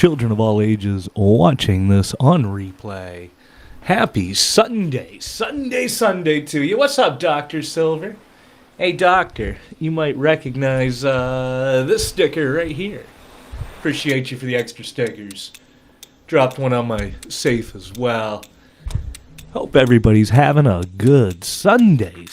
children of all ages watching this on replay. Happy Sunday to you. What's up, Dr. Silver? Hey, Doctor, you might recognize this sticker right here. Appreciate you for the extra stickers. Dropped one on my safe as well. Hope everybody's having a good Sunday.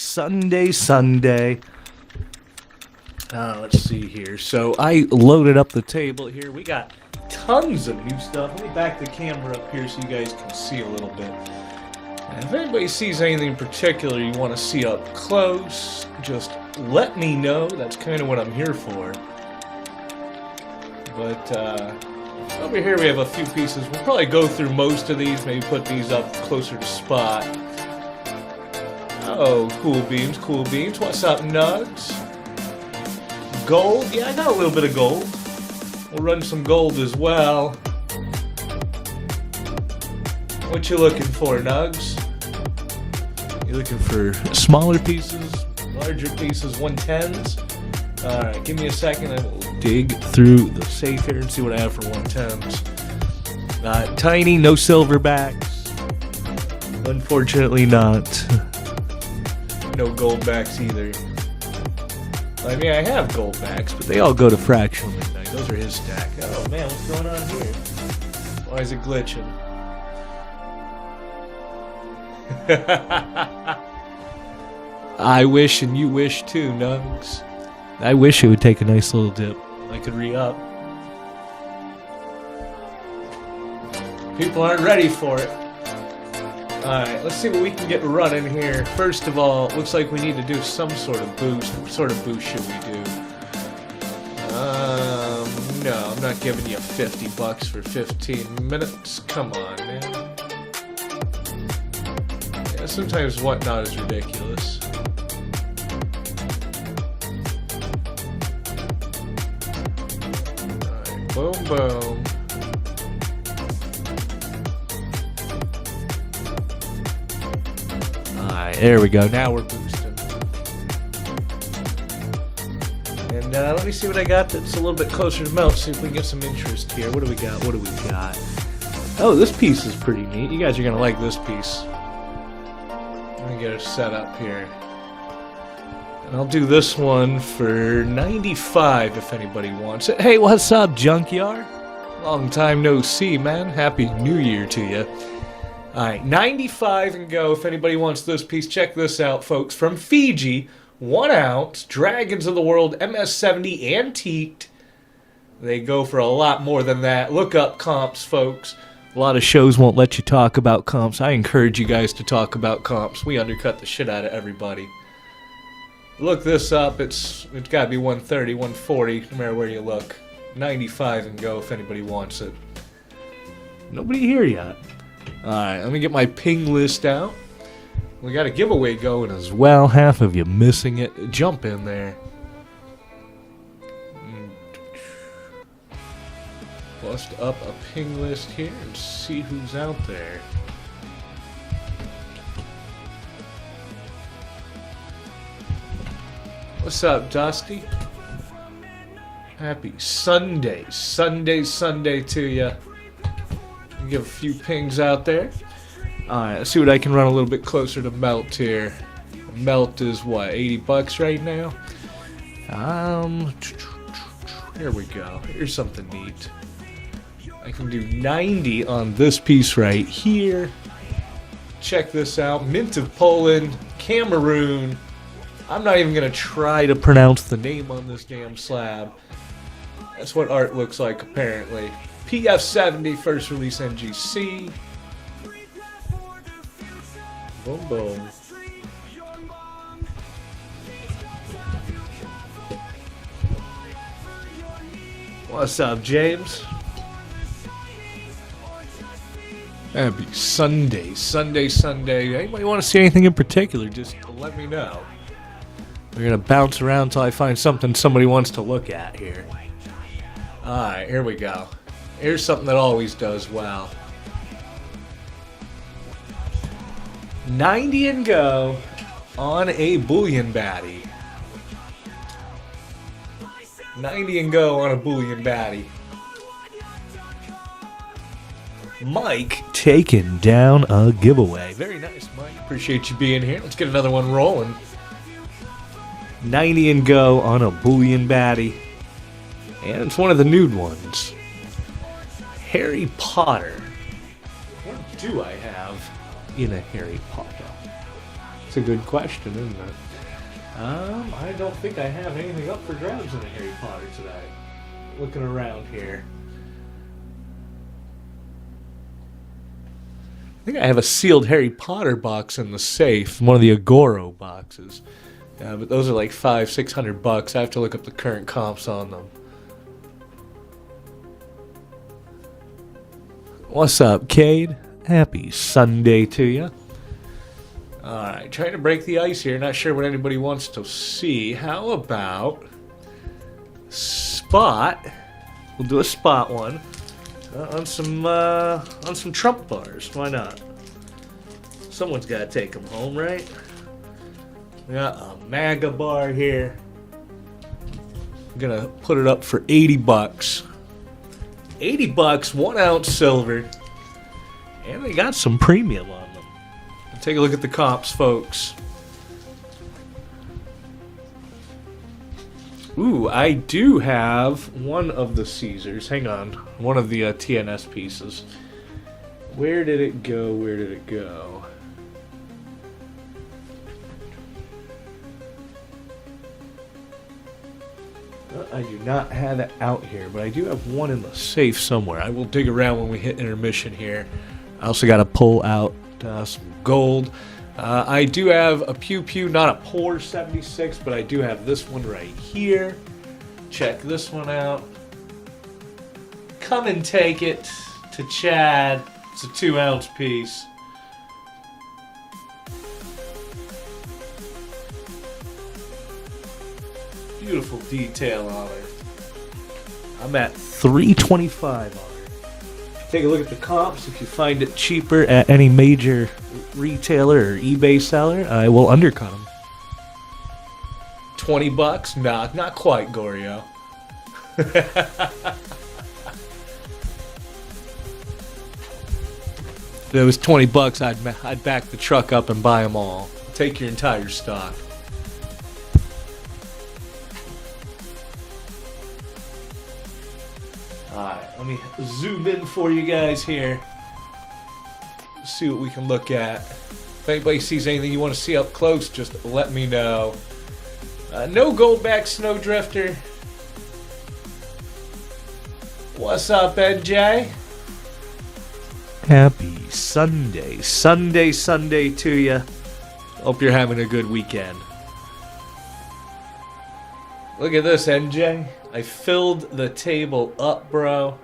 Let's see here. So I loaded up the table here. We got tons of new stuff. Let me back the camera up here so you guys can see a little bit. And if anybody sees anything in particular you want to see up close, just let me know. That's kind of what I'm here for. But over here we have a few pieces. We'll probably go through most of these, maybe put these up closer to spot. Oh, cool beans. What's up, Nugs? Gold? Yeah, I got a little bit of gold. We'll run some gold as well. What you looking for, Nugs? You looking for smaller pieces, larger pieces, 110s? Alright, give me a second and we'll dig through the safe here and see what I have for 110s. Tiny, no silverbacks. Unfortunately not. No goldbacks either. I mean, I have goldbacks, but they all go to fractional midnight. Those are his stack. Oh man, what's going on here? Why is it glitching? I wish and you wish too, Nugs. I wish it would take a nice little dip. I could re-up. People aren't ready for it. Alright, let's see what we can get running here. First of all, looks like we need to do some sort of boost. What sort of boost should we do? No, I'm not giving you $50 for 15 minutes. Come on, man. Yeah, sometimes whatnot is ridiculous. Alright, boom, boom. Alright, there we go. Now we're boosting. And let me see what I got that's a little bit closer to melt. See if we can get some interest here. What do we got? Oh, this piece is pretty neat. You guys are going to like this piece. Let me get it set up here. And I'll do this one for $95 if anybody wants it. Hey, what's up, Junkyard? Long time no see, man. Happy New Year to you. Alright, $95 and go if anybody wants this piece. Check this out, folks. From Fiji, 1 ounce, Dragons of the World, MS-70 antiqued. They go for a lot more than that. Look up comps, folks. A lot of shows won't let you talk about comps. I encourage you guys to talk about comps. We undercut the shit out of everybody. Look this up. It's got to be 130, 140, no matter where you look. 95 and go if anybody wants it. Nobody here yet. Alright, let me get my ping list out. We got a giveaway going as well. Half of you missing it. Jump in there. Bust up a ping list here and see who's out there. What's up, Dusty? Happy Sunday to ya. Give a few pings out there. Alright, let's see what I can run a little bit closer to melt here. Melt is what, $80 right now? There we go. Here's something neat. I can do 90 on this piece right here. Check this out. Mint of Poland, Cameroon. I'm not even going to try to pronounce the name on this damn slab. That's what art looks like, apparently. PF70, first release NGC. Boom, boom. What's up, James? Happy Sunday. Anybody want to see anything in particular, just let me know. We're going to bounce around until I find something somebody wants to look at here. Alright, here we go. Here's something that always does well. 90 and go on a bullion baddie. 90 and go on a bullion baddie. Mike taking down a giveaway. Very nice, Mike. Appreciate you being here. Let's get another one rolling. 90 and go on a Boolean baddie. And it's one of the nude ones. Harry Potter. What do I have in a Harry Potter? It's a good question, isn't it? I don't think I have anything up for grabs in a Harry Potter today. Looking around here. I think I have a sealed Harry Potter box in the safe, one of the Agoro boxes. But those are like $500-600. I have to look up the current comps on them. What's up, Cade? Happy Sunday to you. Alright, trying to break the ice here. Not sure what anybody wants to see. How about spot? We'll do a spot one on some Trump bars. Why not? Someone's got to take them home, right? We got a MAGA bar here. I'm gonna put it up for $80. $80, 1 ounce silver, and they got some premium on them. Take a look at the comps, folks. Ooh, I do have one of the Caesars. Hang on. One of the TNS pieces. Where did it go? Where did it go? I do not have it out here, but I do have one in the safe somewhere. I will dig around when we hit intermission here. I also got to pull out some gold. I do have a Pew Pew, not a poor 76, but I do have this one right here. Check this one out. Come and take it to Chad. It's a 2 ounce piece. Beautiful detail on it. I'm at $325 on it. Take a look at the comps. If you find it cheaper at any major retailer or eBay seller, I will undercut them. $20? Nah, not quite, Goryo. If it was $20, I'd back the truck up and buy them all. Take your entire stock. Alright, let me zoom in for you guys here. See what we can look at. If anybody sees anything you want to see up close, just let me know. No Goldback Snowdrifter. What's up, NJ? Happy Sunday to you. Hope you're having a good weekend. Look at this, NJ. I filled the table up, bro.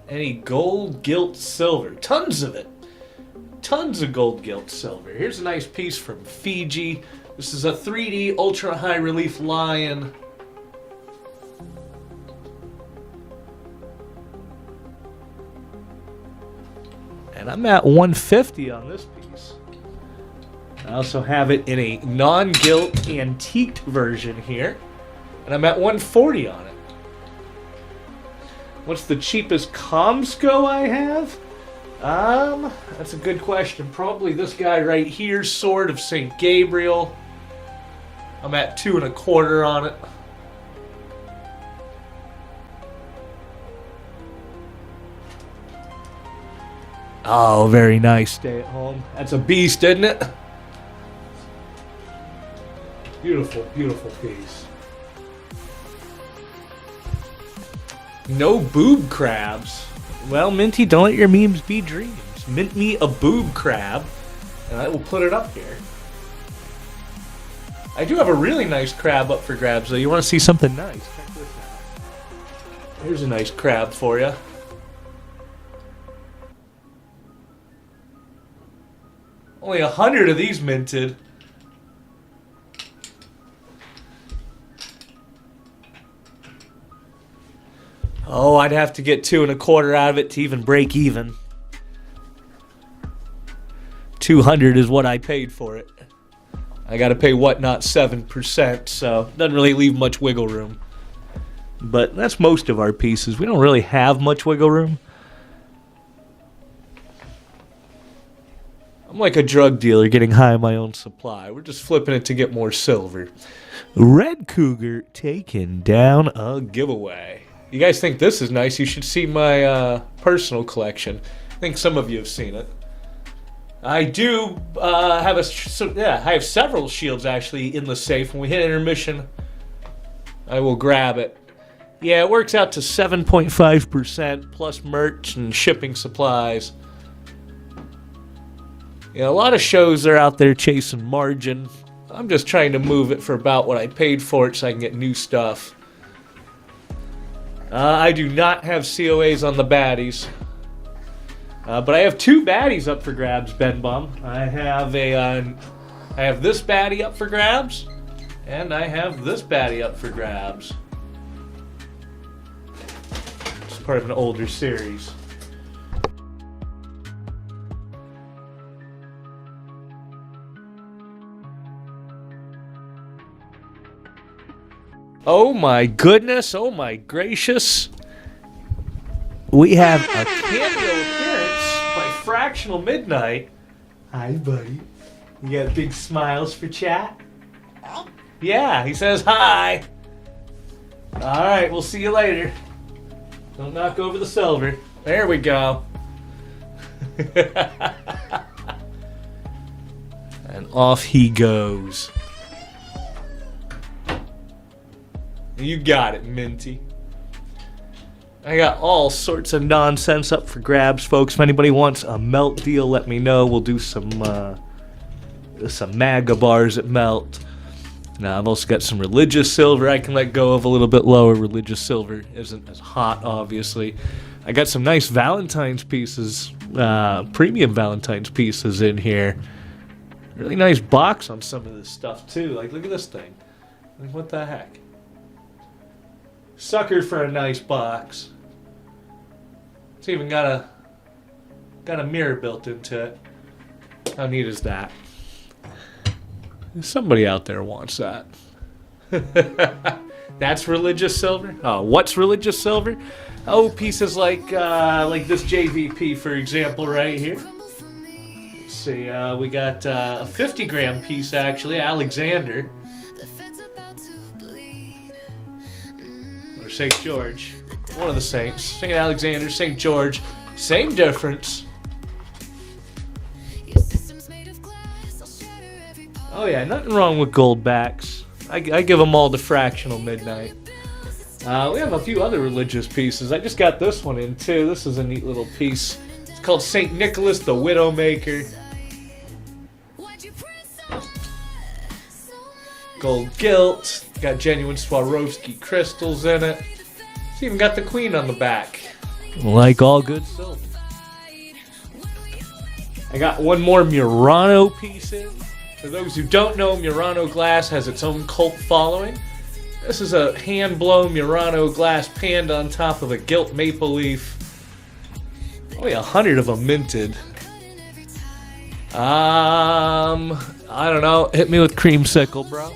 Any gold, gilt, silver. Tons of it. Tons of gold, gilt, silver. Here's a nice piece from Fiji. This is a 3D ultra high relief lion. And I'm at $150 on this piece. I also have it in a non-gilt antiqued version here. And I'm at $140 on it. What's the cheapest Comsco I have? That's a good question. Probably this guy right here, Sword of St. Gabriel. I'm at $2.25 on it. Oh, very nice. Stay at home. That's a beast, isn't it? Beautiful, beautiful piece. No boob crabs. Well, Minty, don't let your memes be dreams. Mint me a boob crab, and I will put it up here. I do have a really nice crab up for grabs, though. You want to see something nice? Check this out. Here's a nice crab for you. Only 100 of these minted. Oh, I'd have to get $2.25 out of it to even break even. 200 is what I paid for it. I got to pay whatnot 7%, so doesn't really leave much wiggle room. But that's most of our pieces. We don't really have much wiggle room. I'm like a drug dealer getting high on my own supply. We're just flipping it to get more silver. Red Cougar taking down a giveaway. You guys think this is nice? You should see my personal collection. I think some of you have seen it. I do have I have several shields actually in the safe. When we hit intermission, I will grab it. Yeah, it works out to 7.5% plus merch and shipping supplies. A lot of shows are out there chasing margin. I'm just trying to move it for about what I paid for it so I can get new stuff. I do not have COAs on the baddies. But I have 2 baddies up for grabs, Ben Bum. I have this baddie up for grabs, and I have this baddie up for grabs. It's part of an older series. Oh my goodness, oh my gracious. We have a cameo appearance by Fractional Midnight. Hi, buddy. You got big smiles for chat? Yeah, he says hi. Alright, we'll see you later. Don't knock over the silver. There we go. And off he goes. You got it, Minty. I got all sorts of nonsense up for grabs, folks. If anybody wants a melt deal, let me know. We'll do some MAGA bars at melt. Now, I've also got some religious silver I can let go of a little bit lower. Religious silver isn't as hot, obviously. I got some nice Valentine's pieces, premium Valentine's pieces in here. Really nice box on some of this stuff, too. Like, look at this thing. Like, what the heck? Sucker for a nice box. It's even got a mirror built into it. How neat is that? Somebody out there wants that. That's religious silver? Oh, what's religious silver? Oh, pieces like this JVP, for example, right here. Let's see, we got a 50-gram piece, actually, Alexander. Or St. George. One of the saints. St. Alexander, St. George. Same difference. Oh yeah, nothing wrong with gold backs. I give them all to Fractional Midnight. We have a few other religious pieces. I just got this one in too. This is a neat little piece. It's called St. Nicholas the Widowmaker. Gold gilt. Got genuine Swarovski crystals in it. It's even got the queen on the back. Like all good silver. I got one more Murano piece in. For those who don't know, Murano glass has its own cult following. This is a hand-blown Murano glass panned on top of a gilt maple leaf. Only 100 of them minted. I don't know. Hit me with creamsicle, bro.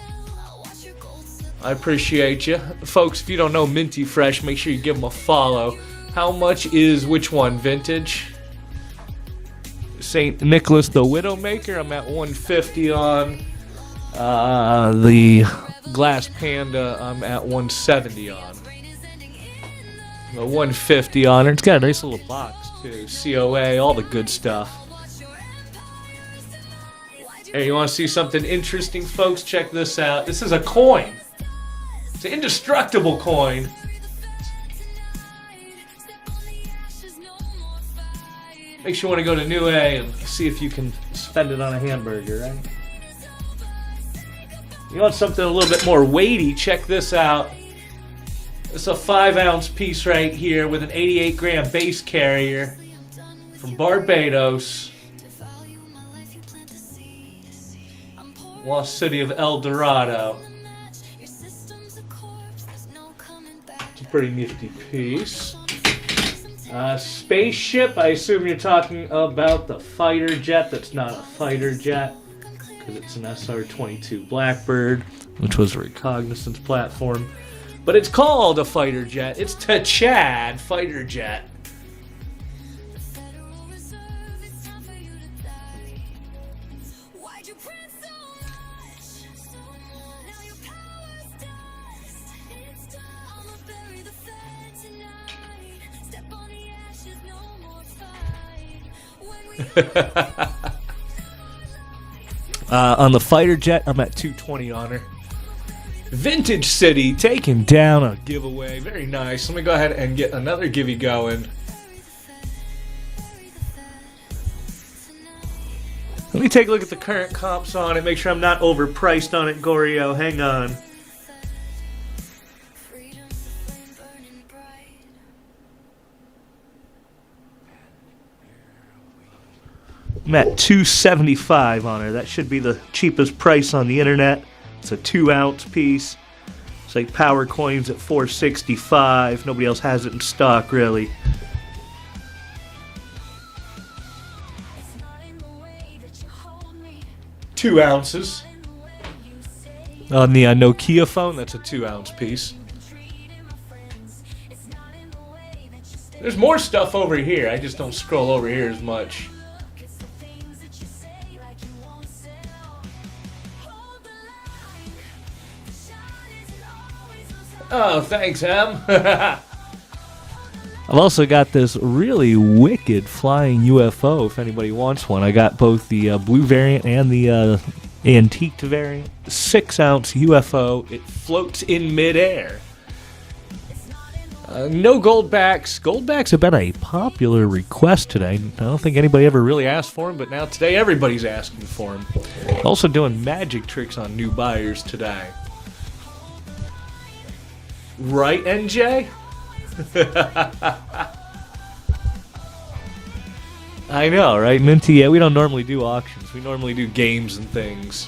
I appreciate you. Folks, if you don't know Minty Fresh, make sure you give them a follow. How much is which one, vintage? St. Nicholas the Widowmaker, I'm at 150 on. The Glass Panda, I'm at 170 on. The 150 on it. It's got a nice little box, too. COA, all the good stuff. Hey, you want to see something interesting, folks? Check this out. This is a coin. It's an indestructible coin. Makes you want to go to New A and see if you can spend it on a hamburger, right? You want something a little bit more weighty? Check this out. It's a 5-ounce piece right here with an 88-gram base carrier from Barbados. Lost city of El Dorado. It's a pretty nifty piece. Spaceship, I assume you're talking about the fighter jet that's not a fighter jet. because it's an SR-22 Blackbird, which was a reconnaissance platform. But it's called a fighter jet. It's the Chad fighter jet. On the fighter jet, I'm at 220 on her. Vintage City taking down a giveaway. Very nice. Let me go ahead and get another givey going. Let me take a look at the current comps on it. Make sure I'm not overpriced on it, Goryo. Hang on. I'm at 275 on her. That should be the cheapest price on the internet. It's a 2-ounce piece. It's like Power Coins at $465. Nobody else has it in stock, really. Two ounces. On the Nokia phone, that's a 2-ounce piece. There's more stuff over here. I just don't scroll over here as much. Oh, thanks, Em. I've also got this really wicked flying UFO, if anybody wants one. I got both the blue variant and the antiqued variant. 6-ounce UFO. It floats in midair. No goldbacks. Goldbacks have been a popular request today. I don't think anybody ever really asked for them, but now today everybody's asking for them. Also doing magic tricks on new buyers today. Right, NJ? I know, right, Minty? Yeah, we don't normally do auctions. We normally do games and things.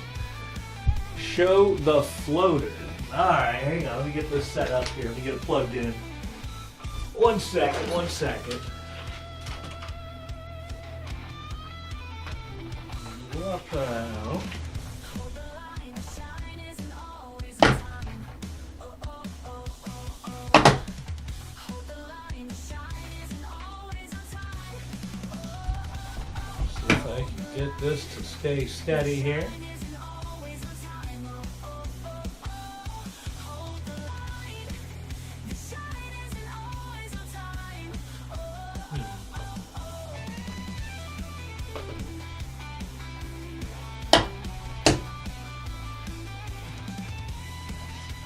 Show the floater. Alright, hang on. Let me get this set up here. Let me get it plugged in. One second. Wow. Get this to stay steady here.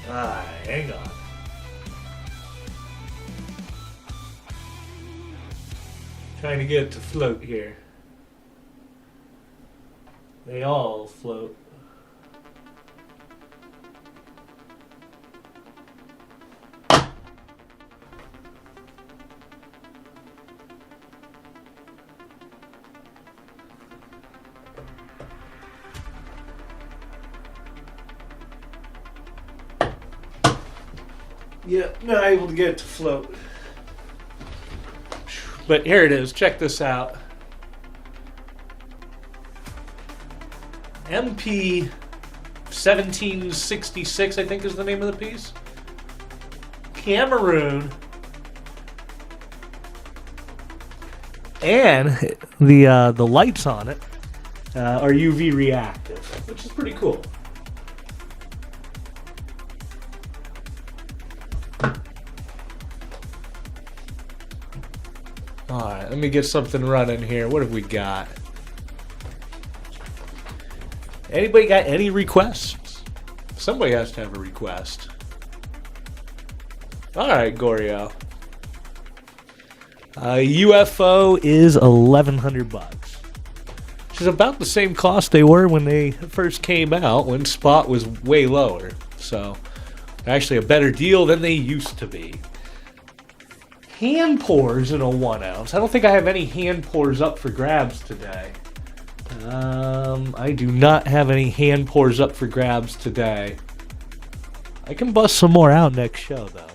Alright, hang on. Trying to get it to float here. They all float. Yep, not able to get it to float. But here it is. Check this out. MP 1766, I think is the name of the piece. Cameroon. And the lights on it are UV reactive, which is pretty cool. Alright, let me get something running here. What have we got? Anybody got any requests? Somebody has to have a request. Alright, Goryo. UFO is $1,100. Which is about the same cost they were when they first came out, when spot was way lower. So, actually a better deal than they used to be. Hand pours in a 1-ounce. I don't think I have any hand pours up for grabs today. I do not have any hand pours up for grabs today. I can bust some more out next show, though.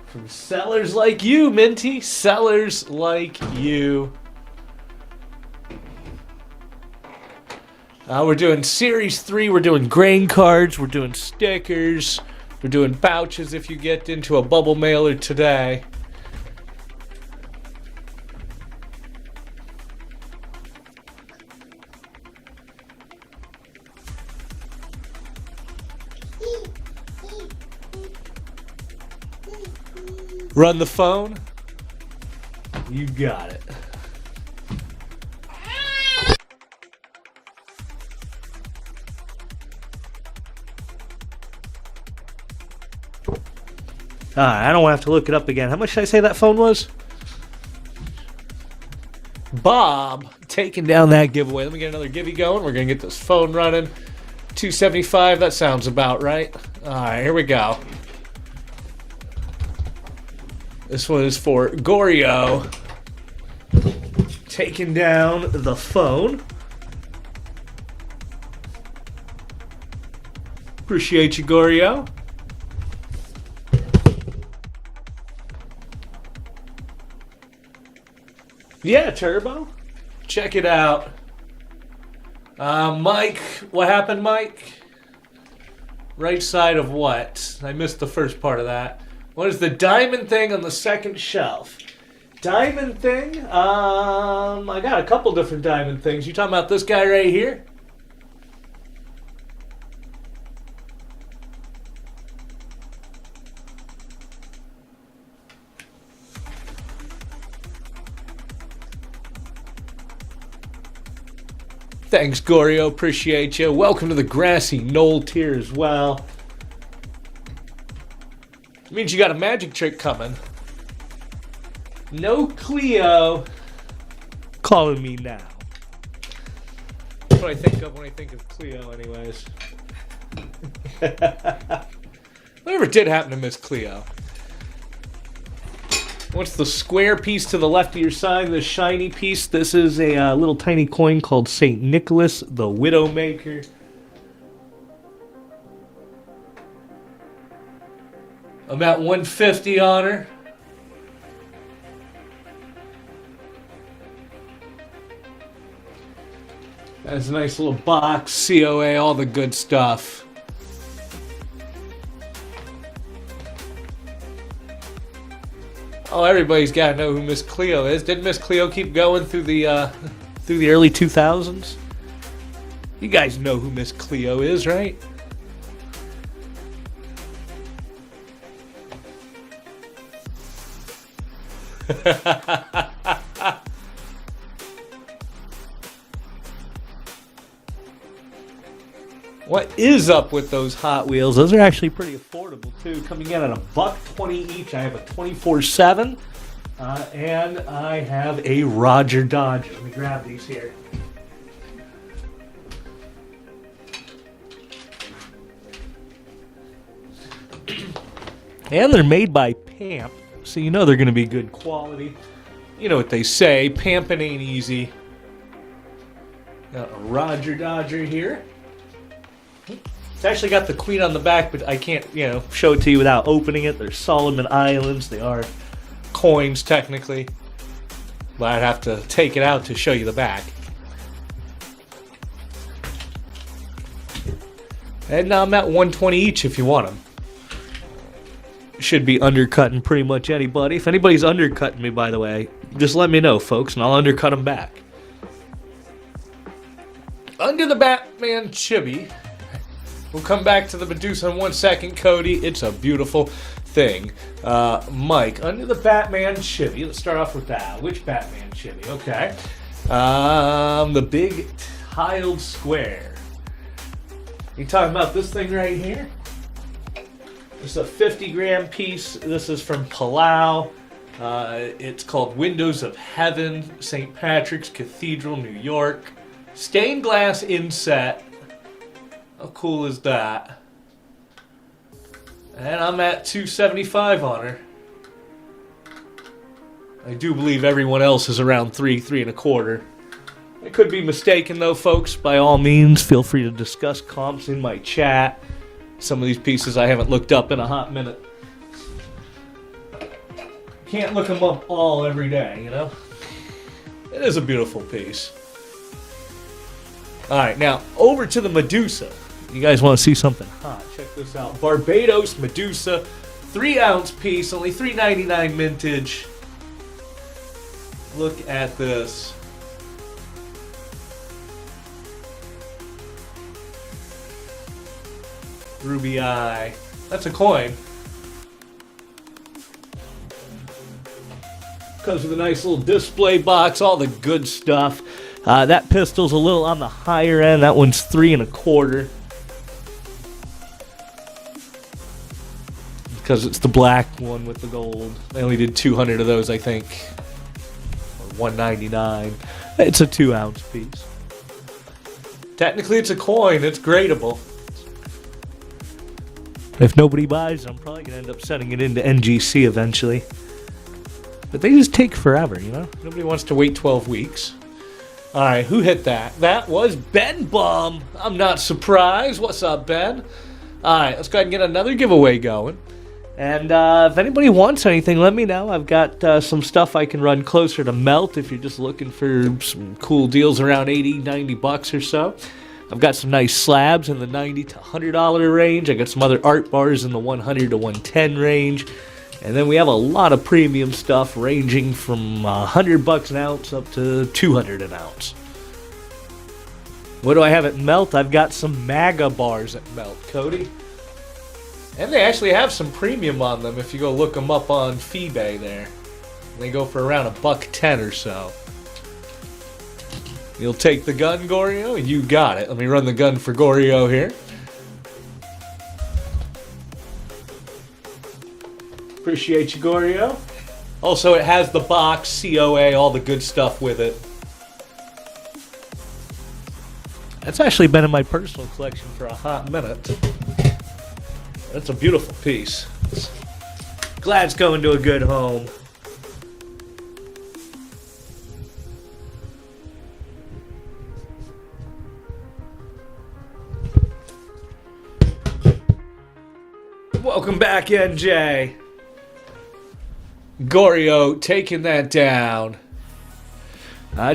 From sellers like you, Minty. Sellers like you. We're doing Series 3, we're doing grain cards, we're doing stickers, we're doing pouches if you get into a bubble mailer today. Run the phone. You got it. I don't have to look it up again. How much did I say that phone was? Bob taking down that giveaway. Let me get another givey going. We're going to get this phone running. $275. That sounds about right. All right, here we go. This one is for Gorio. Taking down the phone. Appreciate you, Gorio. Yeah, Turbo. Check it out. Mike, what happened, Mike? Right side of what? I missed the first part of that. What is the diamond thing on the second shelf? Diamond thing? I got a couple different diamond things. You talking about this guy right here? Thanks, Gorio. Appreciate you. Welcome to the grassy knoll tier as well. It means you got a magic trick coming. No Cleo. Calling me now. That's what I think of when I think of Cleo, anyways. Whatever did happen to Miss Cleo? What's the square piece to the left of your sign? The shiny piece. This is a little tiny coin called St. Nicholas, the Widowmaker. I'm at 150 on her. That's a nice little box, COA, all the good stuff. Oh, everybody's got to know who Miss Cleo is. Didn't Miss Cleo keep going through the early 2000s? You guys know who Miss Cleo is, right? What is up with those Hot Wheels? Those are actually pretty affordable too, coming in at $120 each. I have a 24/7, and I have a Roger Dodger. Let me grab these here. And they're made by Pamp, so you know they're going to be good quality. You know what they say, pamping ain't easy. Got a Roger Dodger here. It's actually got the queen on the back, but I can't, show it to you without opening it. They're Solomon Islands. They are coins, technically. But I'd have to take it out to show you the back. And now I'm at $120 each if you want them. Should be undercutting pretty much anybody. If anybody's undercutting me, by the way, just let me know, folks, and I'll undercut them back. Under the Batman chibi. We'll come back to the Medusa in 1 second, Cody. It's a beautiful thing. Mike, under the Batman chibi. Let's start off with that. Which Batman chibi? Okay. The big tiled square. You talking about this thing right here? This is a 50-gram piece. This is from Palau. It's called Windows of Heaven, St. Patrick's Cathedral, New York. Stained glass inset. How cool is that? And I'm at $275 on her. I do believe everyone else is around $3, $3.25. I could be mistaken though, folks. By all means, feel free to discuss comps in my chat. Some of these pieces I haven't looked up in a hot minute. Can't look them up all every day, you know? It is a beautiful piece. All right, now over to the Medusa. You guys want to see something hot? Check this out. Barbados Medusa, 3-ounce piece, only $3.99 mintage. Look at this. Ruby eye. That's a coin. Comes with a nice little display box, all the good stuff. That pistol's a little on the higher end. That one's 3 1/4. Because it's the black one with the gold. They only did 200 of those, I think. Or $1.99. It's a 2-ounce piece. Technically, it's a coin. It's gradable. If nobody buys it, I'm probably going to end up sending it into NGC eventually. But they just take forever, you know? Nobody wants to wait 12 weeks. All right, who hit that? That was Ben Bum. I'm not surprised. What's up, Ben? All right, let's go ahead and get another giveaway going. And if anybody wants anything, let me know. I've got some stuff I can run closer to melt if you're just looking for some cool deals around $80, $90 or so. I've got some nice slabs in the $90 to $100 range. I got some other art bars in the $100 to $110 range. And then we have a lot of premium stuff ranging from $100 an ounce up to $200 an ounce. What do I have at Melt? I've got some MAGA bars at Melt, Cody. And they actually have some premium on them if you go look them up on Feebay there. They go for around $110 or so. You'll take the gun, Goryo? You got it. Let me run the gun for Goryo here. Appreciate you, Goryo. Also, it has the box, COA, all the good stuff with it. That's actually been in my personal collection for a hot minute. That's a beautiful piece. Glad it's going to a good home. Welcome back, NJ. Goryo taking that down.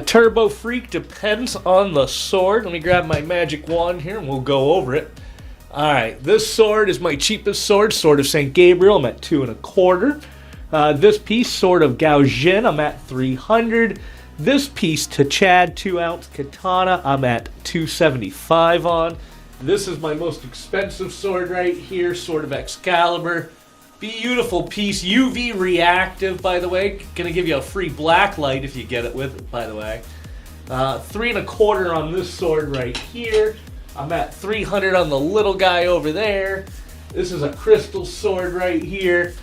Turbo Freak depends on the sword. Let me grab my magic wand here and we'll go over it. Alright, this sword is my cheapest sword, Sword of St. Gabriel. I'm at 2 1/4. This piece, Sword of Gaojin, I'm at 300. This piece, Tachad 2-ounce katana, I'm at 275 on. This is my most expensive sword right here, Sword of Excalibur. Beautiful piece, UV reactive, by the way. Gonna give you a free black light if you get it with it, by the way. 3 1/4 on this sword right here. I'm at 300 on the little guy over there. This is a crystal sword right here.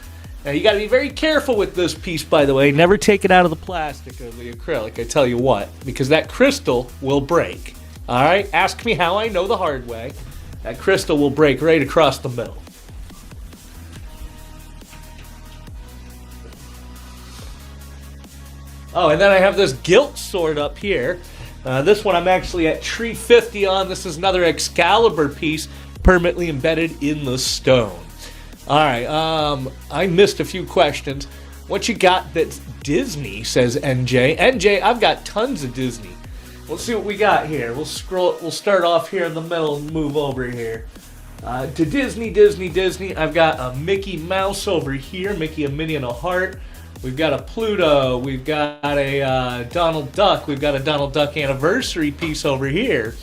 Now you gotta be very careful with this piece, by the way. Never take it out of the plastic or the acrylic, I tell you what, because that crystal will break. Alright, ask me how I know the hard way. That crystal will break right across the middle. Oh, and then I have this gilt sword up here. This one I'm actually at 350 on. This is another Excalibur piece permanently embedded in the stone. Alright, I missed a few questions. What you got that's Disney, says NJ. NJ, I've got tons of Disney. Let's see what we got here. We'll start off here in the middle and move over here. To Disney. I've got a Mickey Mouse over here. Mickey, a Minnie, and a heart. We've got a Pluto. We've got a Donald Duck. We've got a Donald Duck anniversary piece over here.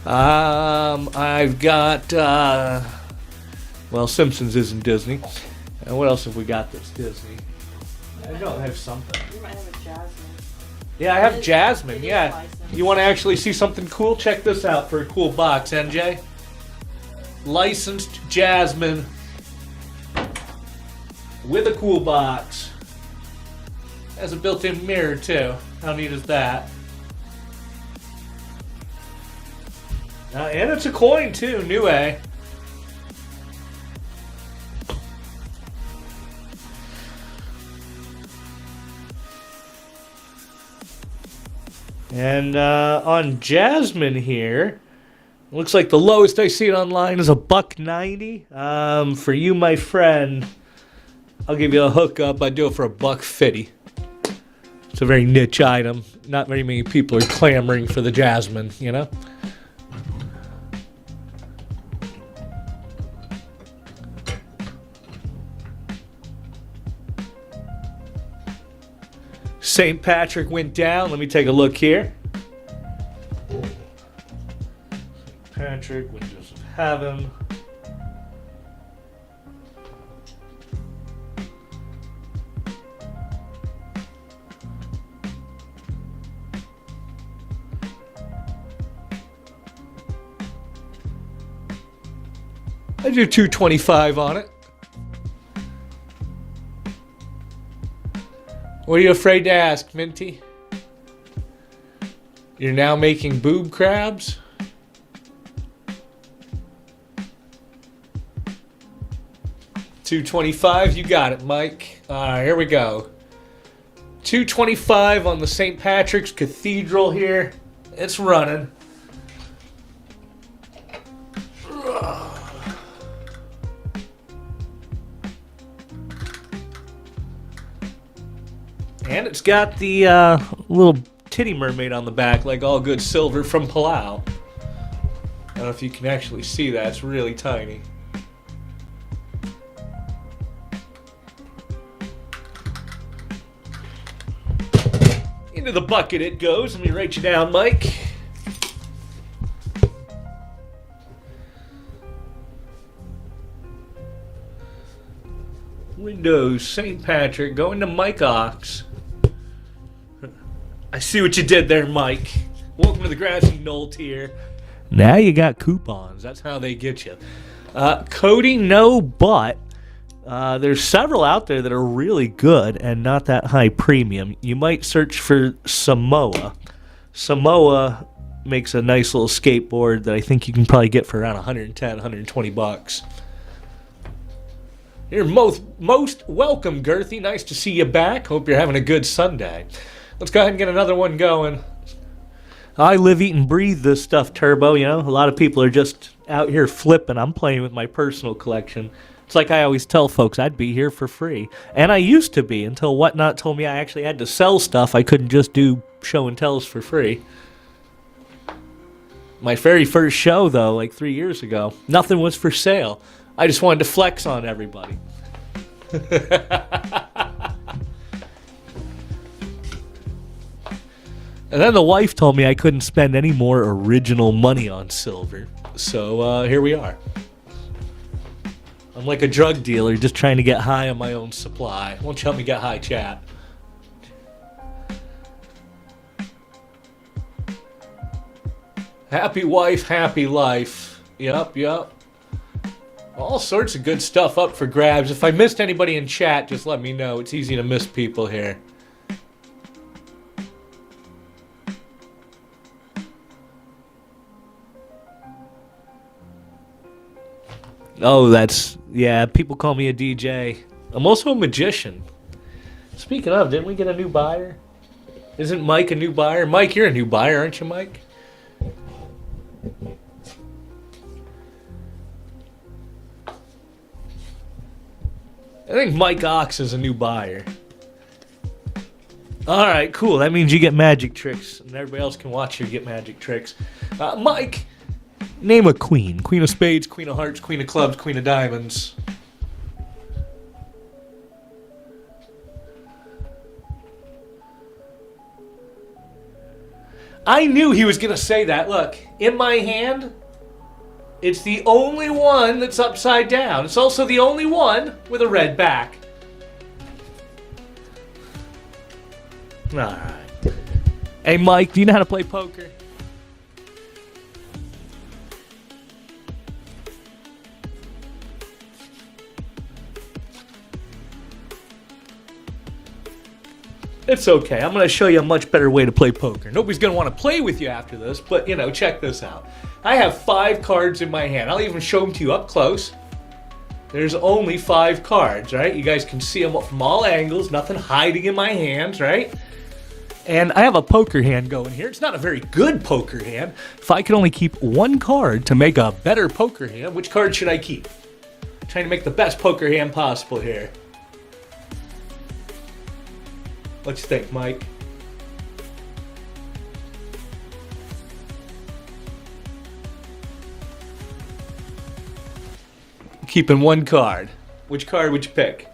I've got, well, Simpsons isn't Disney. And what else have we got that's Disney? I don't have something. You might have a Jasmine. Yeah, I have Jasmine, yeah. You want to actually see something cool? Check this out for a cool box, NJ. Licensed Jasmine with a cool box. Has a built-in mirror, too. How neat is that? And it's a coin, too. New A. And on Jasmine here, looks like the lowest I see it online is $1.90. For you, my friend, I'll give you a hookup. I do it for $1.50. It's a very niche item. Not very many people are clamoring for the Jasmine, you know? St. Patrick went down. Let me take a look here. St. Patrick, Windows of Heaven. I do 225 on it. What are you afraid to ask, Minty? You're now making boob crabs? $225, you got it, Mike. Alright, here we go. $225 on the St. Patrick's Cathedral here. It's running. And it's got the little titty mermaid on the back, like all good silver from Palau. I don't know if you can actually see that. It's really tiny. Into the bucket it goes. Let me write you down, Mike. Windows, St. Patrick, going to Mike Ox. I see what you did there, Mike. Welcome to the Grassy Knoll tier. Now you got coupons. That's how they get you. Cody, no, but there's several out there that are really good and not that high premium. You might search for Samoa. Samoa makes a nice little skateboard that I think you can probably get for around 110, 120 bucks. You're most welcome, Girthy. Nice to see you back. Hope you're having a good Sunday. Let's go ahead and get another one going. I live, eat, and breathe this stuff, Turbo. You know, a lot of people are just out here flipping. I'm playing with my personal collection. It's like I always tell folks, I'd be here for free. And I used to be until Whatnot told me I actually had to sell stuff. I couldn't just do show and tells for free. My very first show, though, like 3 years ago, nothing was for sale. I just wanted to flex on everybody. And then the wife told me I couldn't spend any more original money on silver. So here we are. I'm like a drug dealer just trying to get high on my own supply. Won't you help me get high, chat? Happy wife, happy life. Yup. All sorts of good stuff up for grabs. If I missed anybody in chat, just let me know. It's easy to miss people here. Oh, yeah, people call me a DJ. I'm also a magician. Speaking of, didn't we get a new buyer? Isn't Mike a new buyer? Mike, you're a new buyer, aren't you, Mike? I think Mike Ox is a new buyer. Alright, cool. That means you get magic tricks, and everybody else can watch you get magic tricks. Mike, name a queen. Queen of spades, queen of hearts, queen of clubs, queen of diamonds. I knew he was going to say that. Look, in my hand, it's the only one that's upside down. It's also the only one with a red back. Alright. Hey, Mike, do you know how to play poker? It's okay. I'm going to show you a much better way to play poker. Nobody's going to want to play with you after this, but, check this out. I have 5 cards in my hand. I'll even show them to you up close. There's only 5 cards, right? You guys can see them from all angles. Nothing hiding in my hands, right? And I have a poker hand going here. It's not a very good poker hand. If I could only keep 1 card to make a better poker hand, which card should I keep? I'm trying to make the best poker hand possible here. What you think, Mike? Keeping 1 card. Which card would you pick?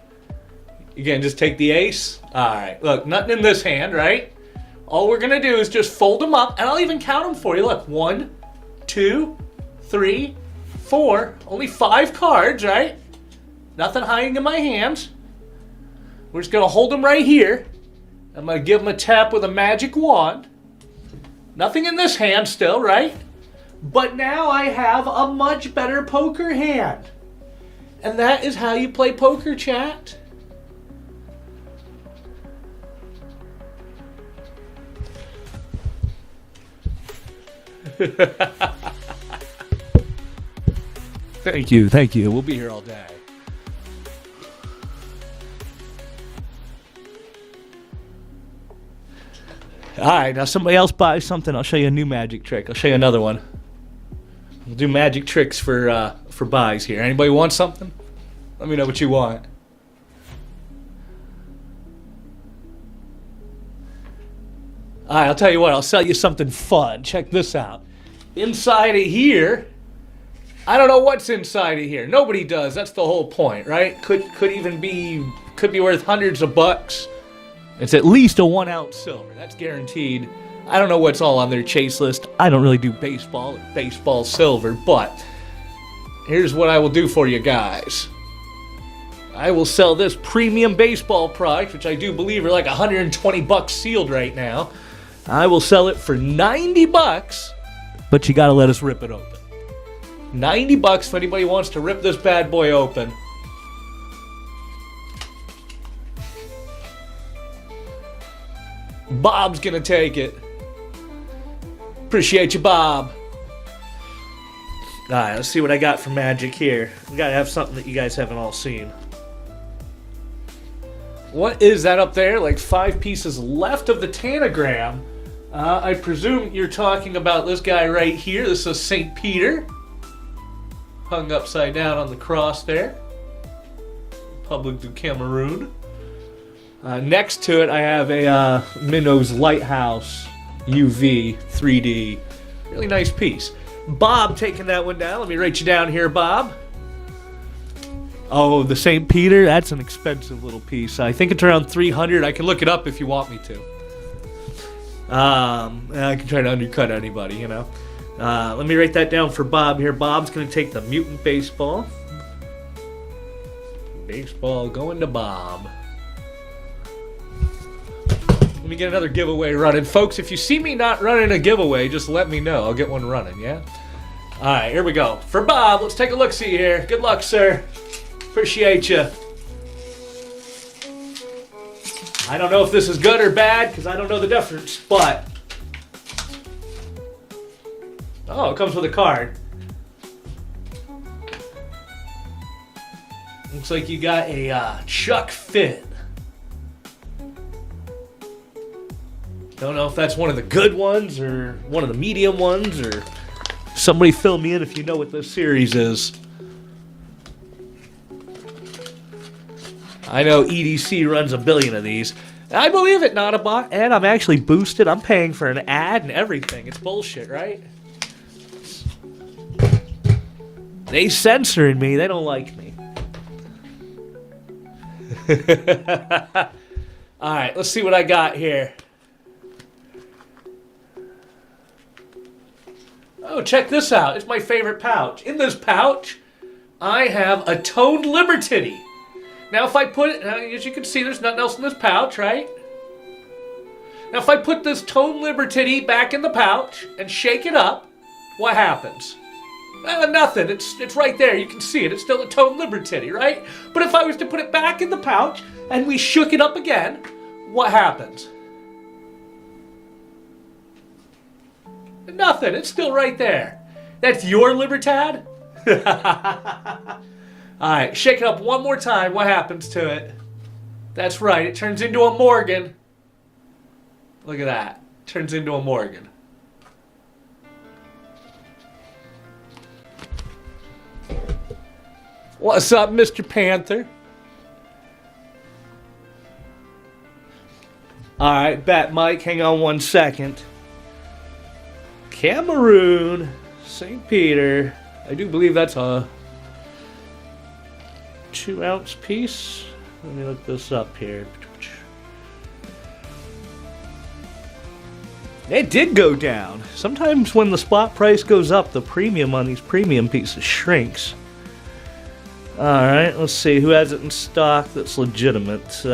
You can just take the ace? Alright, look, nothing in this hand, right? All we're gonna do is just fold them up, and I'll even count them for you. Look, 1, 2, 3, 4. Only 5 cards, right? Nothing hiding in my hands. We're just gonna hold them right here. I'm gonna give them a tap with a magic wand. Nothing in this hand still, right? But now I have a much better poker hand. And that is how you play poker, chat. Thank you, thank you. We'll be here all day. Alright, now somebody else buys something, I'll show you a new magic trick. I'll show you another one. We'll do magic tricks for buys here. Anybody want something? Let me know what you want. Alright, I'll tell you what, I'll sell you something fun. Check this out. Inside of here, I don't know what's inside of here. Nobody does. That's the whole point, right? Could be worth hundreds of bucks. It's at least a 1 ounce silver. That's guaranteed. I don't know what's all on their chase list. I don't really do baseball or baseball silver, but here's what I will do for you guys. I will sell this premium baseball product, which I do believe are like 120 bucks sealed right now. I will sell it for 90 bucks, but you gotta let us rip it open. 90 bucks if anybody wants to rip this bad boy open. Bob's gonna take it. Appreciate you, Bob. Alright, let's see what I got for magic here. We gotta have something that you guys haven't all seen. What is that up there? Like 5 pieces left of the tanagram. I presume you're talking about this guy right here. This is St. Peter. Hung upside down on the cross there. Republic du Cameroon. Next to it, I have a Minnow's Lighthouse UV 3D. Really nice piece. Bob taking that one down. Let me write you down here, Bob. Oh, the St. Peter? That's an expensive little piece. I think it's around 300. I can look it up if you want me to. I can try to undercut anybody, you know. Let me write that down for Bob here. Bob's going to take the mutant baseball. Baseball going to Bob. Let me get another giveaway running. Folks, if you see me not running a giveaway, just let me know. I'll get one running, yeah? Alright, here we go. For Bob, let's take a look-see here. Good luck, sir. Appreciate you. I don't know if this is good or bad, because I don't know the difference, but... Oh, it comes with a card. Looks like you got a Chuck Finn. Don't know if that's one of the good ones or one of the medium ones, or somebody fill me in if you know what this series is. I know EDC runs a billion of these. I believe it, not a bot. And I'm actually boosted. I'm paying for an ad and everything. It's bullshit, right? They censoring me. They don't like me. Alright, let's see what I got here. Oh, check this out. It's my favorite pouch. In this pouch, I have a toned Libertity. Now, if I put it, as you can see, there's nothing else in this pouch, right? Now, if I put this toned Libertity back in the pouch and shake it up, what happens? Nothing. It's right there. You can see it. It's still a toned Libertity, right? But if I was to put it back in the pouch and we shook it up again, what happens? Nothing. It's still right there. That's your Libertad? Alright, shake it up one more time. What happens to it? That's right. It turns into a Morgan. Look at that. Turns into a Morgan. What's up, Mr. Panther? Alright, bet Mike. Hang on one second. Cameroon, St. Peter. I do believe that's a 2 ounce piece. Let me look this up here. It did go down. Sometimes when the spot price goes up, the premium on these premium pieces shrinks. Alright, let's see. Who has it in stock that's legitimate? GR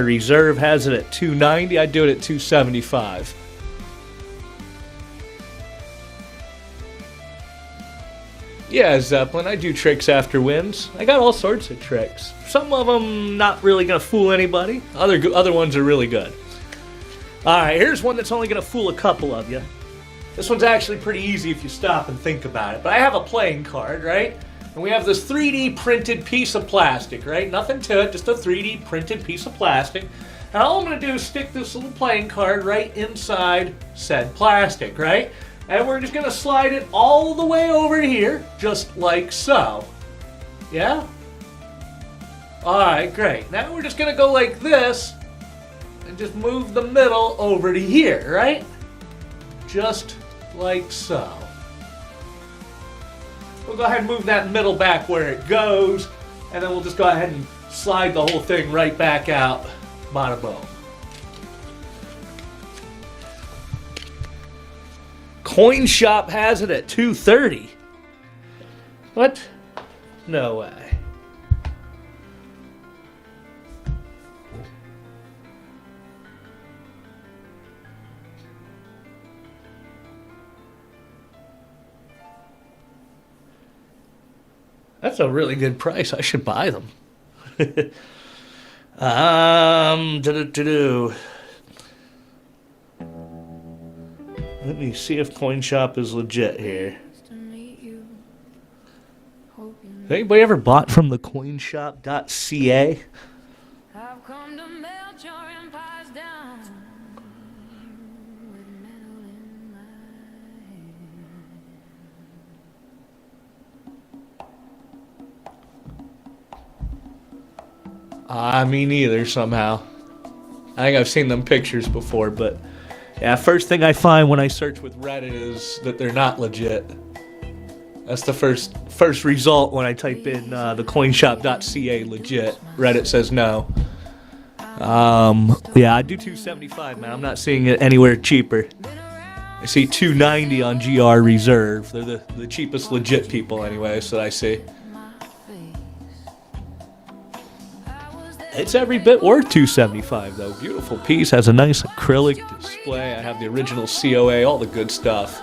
Reserve has it at $290. I'd do it at $275. Yeah, Zeppelin, I do tricks after wins. I got all sorts of tricks. Some of them not really going to fool anybody. Other ones are really good. Alright, here's one that's only going to fool a couple of you. This one's actually pretty easy if you stop and think about it. But I have a playing card, right? And we have this 3D printed piece of plastic, right? Nothing to it, just a 3D printed piece of plastic. And all I'm going to do is stick this little playing card right inside said plastic, right? And we're just going to slide it all the way over here, just like so. Yeah? Alright, great. Now we're just going to go like this, and just move the middle over to here, right? Just like so. We'll go ahead and move that middle back where it goes, and then we'll just go ahead and slide the whole thing right back out. Bada boom. Coin Shop has it at $230. What? No way. That's a really good price. I should buy them. Let me see if Coin Shop is legit here. Has anybody ever bought from the coinshop.ca? I've come to melt your empires down with metal in my hand. Me neither, somehow. I think I've seen them pictures before, but yeah, first thing I find when I search with Reddit is that they're not legit. That's the first result when I type in the coinshop.ca legit. Reddit says no. Yeah, I do $275, man. I'm not seeing it anywhere cheaper. I see $290 on GR Reserve. They're the cheapest legit people anyway, so I see. It's every bit worth $275 though. Beautiful piece, has a nice acrylic display. I have the original COA, all the good stuff.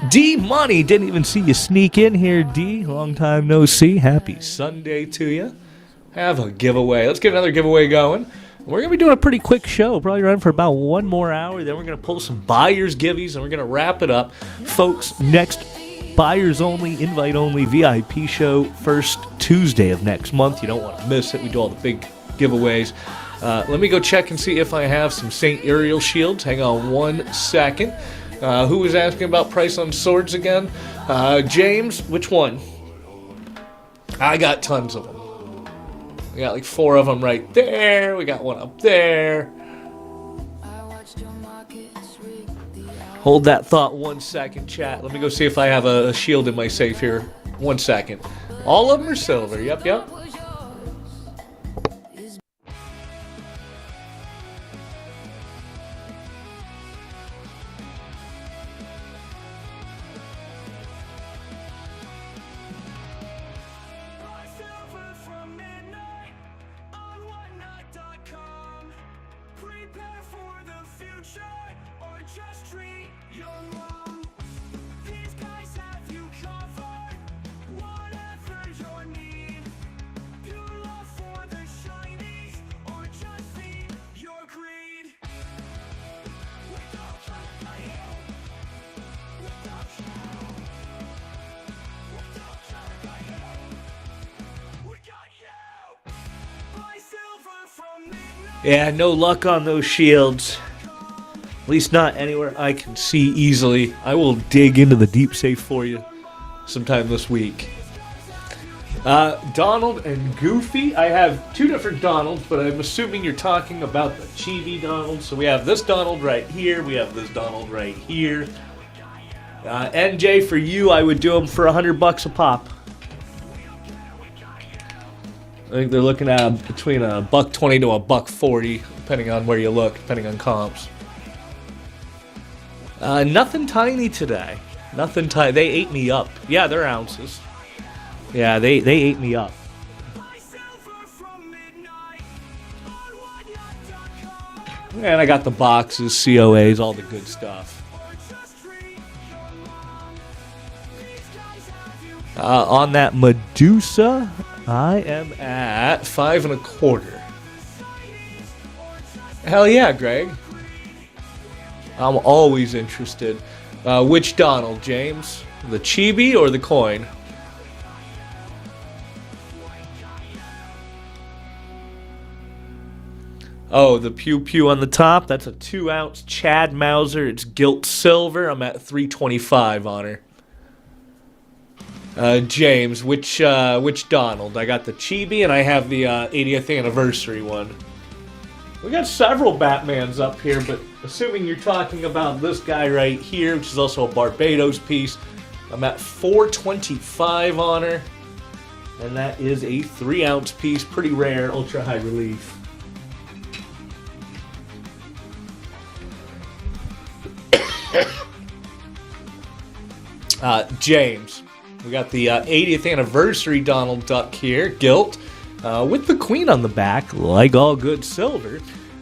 D Money, didn't even see you sneak in here, D. Long time no see. Happy Sunday to you. Have a giveaway. Let's get another giveaway going. We're going to be doing a pretty quick show, probably run for about 1 more hour. Then we're going to pull some buyers giveies and we're going to wrap it up. Folks, next buyers only, invite only VIP show, first Tuesday of next month. You don't want to miss it. We do all the big giveaways. Let me go check and see if I have some St. Uriel shields. Hang on 1 second. Who was asking about price on swords again? James, which one? I got tons of them. We got like 4 of them right there. We got one up there. Hold that thought 1 second, chat. Let me go see if I have a shield in my safe here. 1 second. All of them are silver. Yep. Yeah, no luck on those shields. At least not anywhere I can see easily. I will dig into the deep safe for you sometime this week. Donald and Goofy. I have 2 different Donalds, but I'm assuming you're talking about the Chibi Donald. So we have this Donald right here. We have this Donald right here. NJ, for you, I would do them for $100 a pop. I think they're looking at between $1.20 to $1.40, depending on where you look, depending on comps. Nothing tiny today. Nothing tiny. They ate me up. Yeah, they're ounces. Yeah, they ate me up. And I got the boxes, COAs, all the good stuff. On that Medusa, I am at 5 1/4. Hell yeah, Greg. I'm always interested. Which Donald, James? The chibi or the coin? Oh, the pew pew on the top. That's a 2-ounce Chad Mauser. It's gilt silver. I'm at 325 on her. James, which Donald? I got the chibi and I have the 80th anniversary one. We got several Batmans up here, but assuming you're talking about this guy right here, which is also a Barbados piece, I'm at 425 on her. And that is a 3-ounce piece, pretty rare, ultra high relief. James, we got the 80th anniversary Donald Duck here, gilt, with the queen on the back, like all good silver.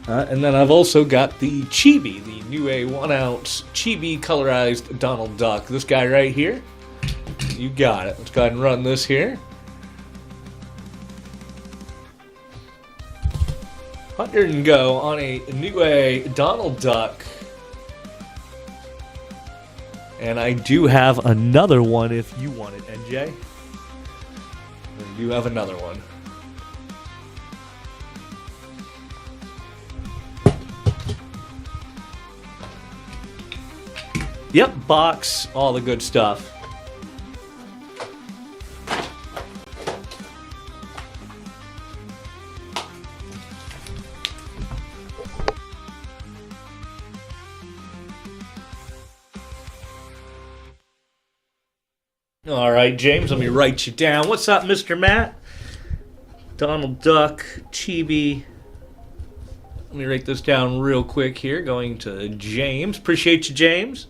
And then I've also got the chibi, the new 1-ounce chibi colorized Donald Duck. This guy right here, you got it. Let's go ahead and run this here. 100 and go on a new Donald Duck. And I do have another one if you want it, NJ. I do have another one. Yep, box, all the good stuff. All right, James, let me write you down. What's up, Mr. Matt? Donald Duck, chibi. Let me write this down real quick here. Going to James. Appreciate you, James.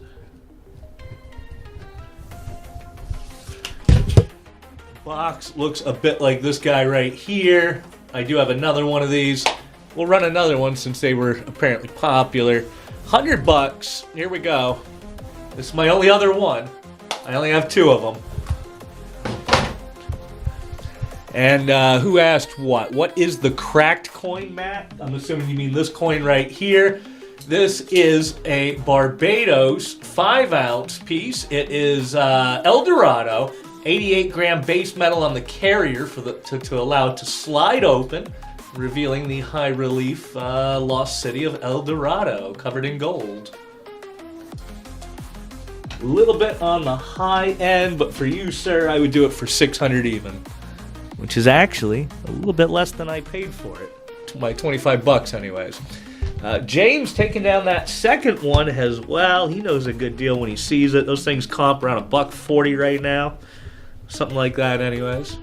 Box looks a bit like this guy right here. I do have another one of these. We'll run another one since they were apparently popular. $100. Here we go. This is my only other one. I only have 2 of them. And who asked what? What is the cracked coin, Matt? I'm assuming you mean this coin right here. This is a Barbados 5-ounce piece. It is El Dorado, 88-gram base metal on the carrier for to allow it to slide open, revealing the high relief lost city of El Dorado, covered in gold. A little bit on the high end, but for you, sir, I would do it for 600 even, which is actually a little bit less than I paid for it. To my $25 anyways. James taking down that second one as well. He knows a good deal when he sees it. Those things comp around $1.40 right now. Something like that anyways.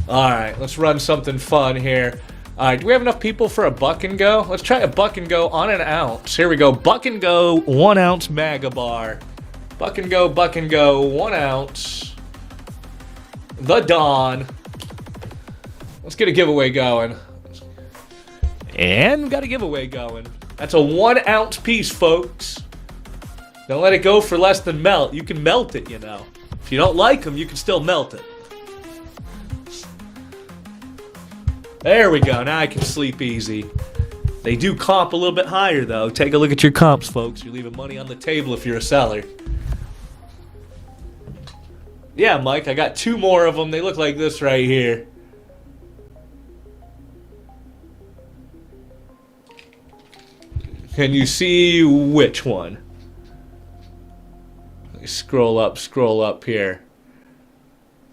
Alright, let's run something fun here. Alright, do we have enough people for a buck and go? Let's try a buck and go on an ounce. Here we go. Buck and go, 1-ounce Maga Bar. Buck and go, 1 ounce. The Dawn. Let's get a giveaway going. And got a giveaway going. That's a 1-ounce piece, folks. Don't let it go for less than melt. You can melt it, you know. If you don't like them, you can still melt it. There we go. Now I can sleep easy. They do comp a little bit higher, though. Take a look at your comps, folks. You're leaving money on the table if you're a seller. Yeah, Mike, I got 2 more of them. They look like this right here. Can you see which one? Let me scroll up here.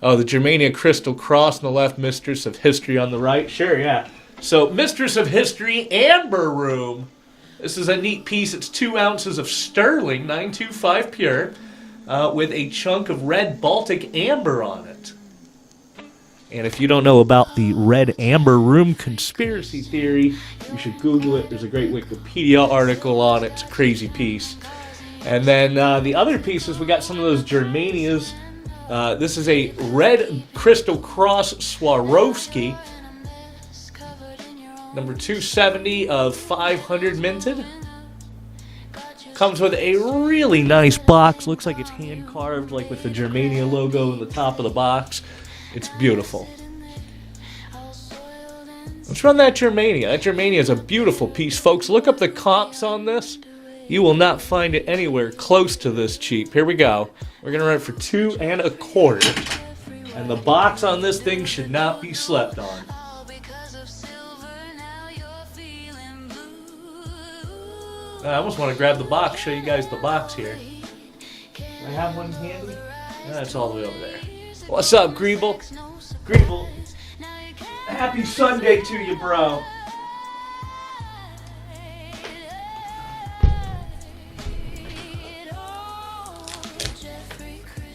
Oh, the Germania Crystal Cross on the left, Mistress of History on the right. Sure, yeah. So, Mistress of History, Amber Room. This is a neat piece. It's 2 ounces of sterling 925 pure with a chunk of red Baltic amber on it. And if you don't know about the red amber room conspiracy theory, you should Google it. There's a great Wikipedia article on it. It's a crazy piece. And then the other pieces, we got some of those Germanias. This is a red Crystal Cross Swarovski. Number 270 of 500 minted. Comes with a really nice box. Looks like it's hand carved, like with the Germania logo in the top of the box. It's beautiful. Let's run that Germania. That Germania is a beautiful piece, folks. Look up the comps on this. You will not find it anywhere close to this cheap. Here we go. We're going to run it for $2 1/4. And the box on this thing should not be slept on. I almost want to grab the box, show you guys the box here. Do I have one handy? That's all the way over there. What's up, Greeble? Greeble, happy Sunday to you, bro.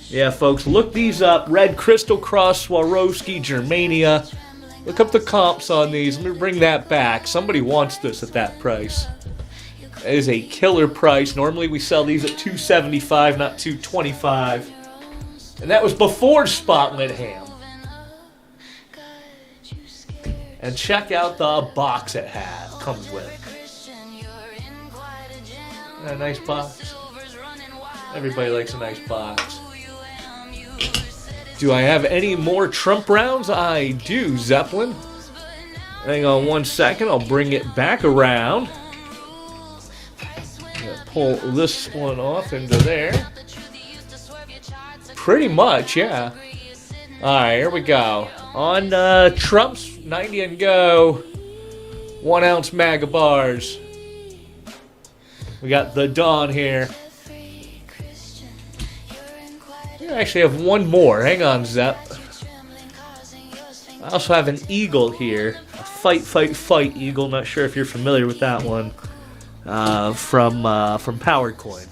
Yeah, folks, look these up. Red Crystal Cross Swarovski Germania. Look up the comps on these. Let me bring that back. Somebody wants this at that price. It is a killer price. Normally we sell these at $275, not $225. And that was before Spotlit Ham. And check out the box it had. Comes with. A nice box. Everybody likes a nice box. Do I have any more Trump rounds? I do, Zeppelin. Hang on 1 second. I'll bring it back around. Pull this one off into there. Pretty much, yeah. Alright, here we go. On Trump's 90 and go 1 ounce MAGA bars. We got the Dawn here. I actually have one more. Hang on, Zep. I also have an eagle here. A fight, fight, fight eagle. Not sure if you're familiar with that one. From PowerCoin.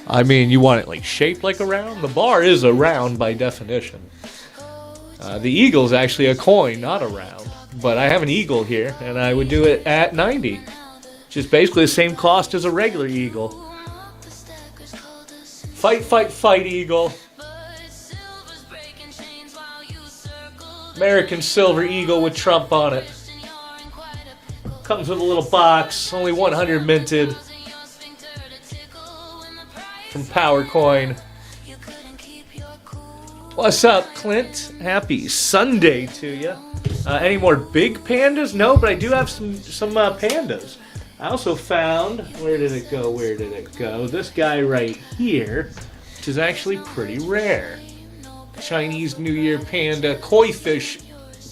I mean, you want it like shaped like a round? The bar is a round by definition. The eagle is actually a coin, not a round. But I have an eagle here, and I would do it at 90. Which is basically the same cost as a regular eagle. Fight, fight, fight, eagle. American silver eagle with Trump on it. Comes with a little box, only 100 minted. From PowerCoin. What's up, Clint? Happy Sunday to you. Any more big pandas? No, but I do have some pandas. I also found, where did it go? This guy right here, which is actually pretty rare. Chinese New Year panda, koi fish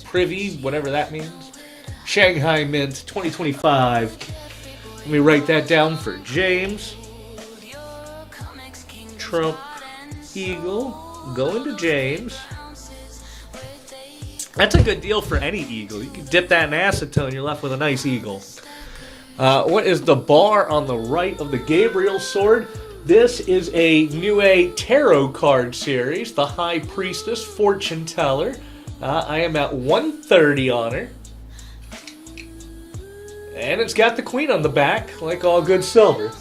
privy, whatever that means. Shanghai Mint 2025. Let me write that down for James. Trump eagle, going to James. That's a good deal for any eagle. You can dip that in acetone, you're left with a nice eagle. What is the bar on the right of the Gabriel sword? This is a New Tarot card series, the High Priestess Fortune Teller. I am at 130 on her. And it's got the Queen on the back, like all good silver.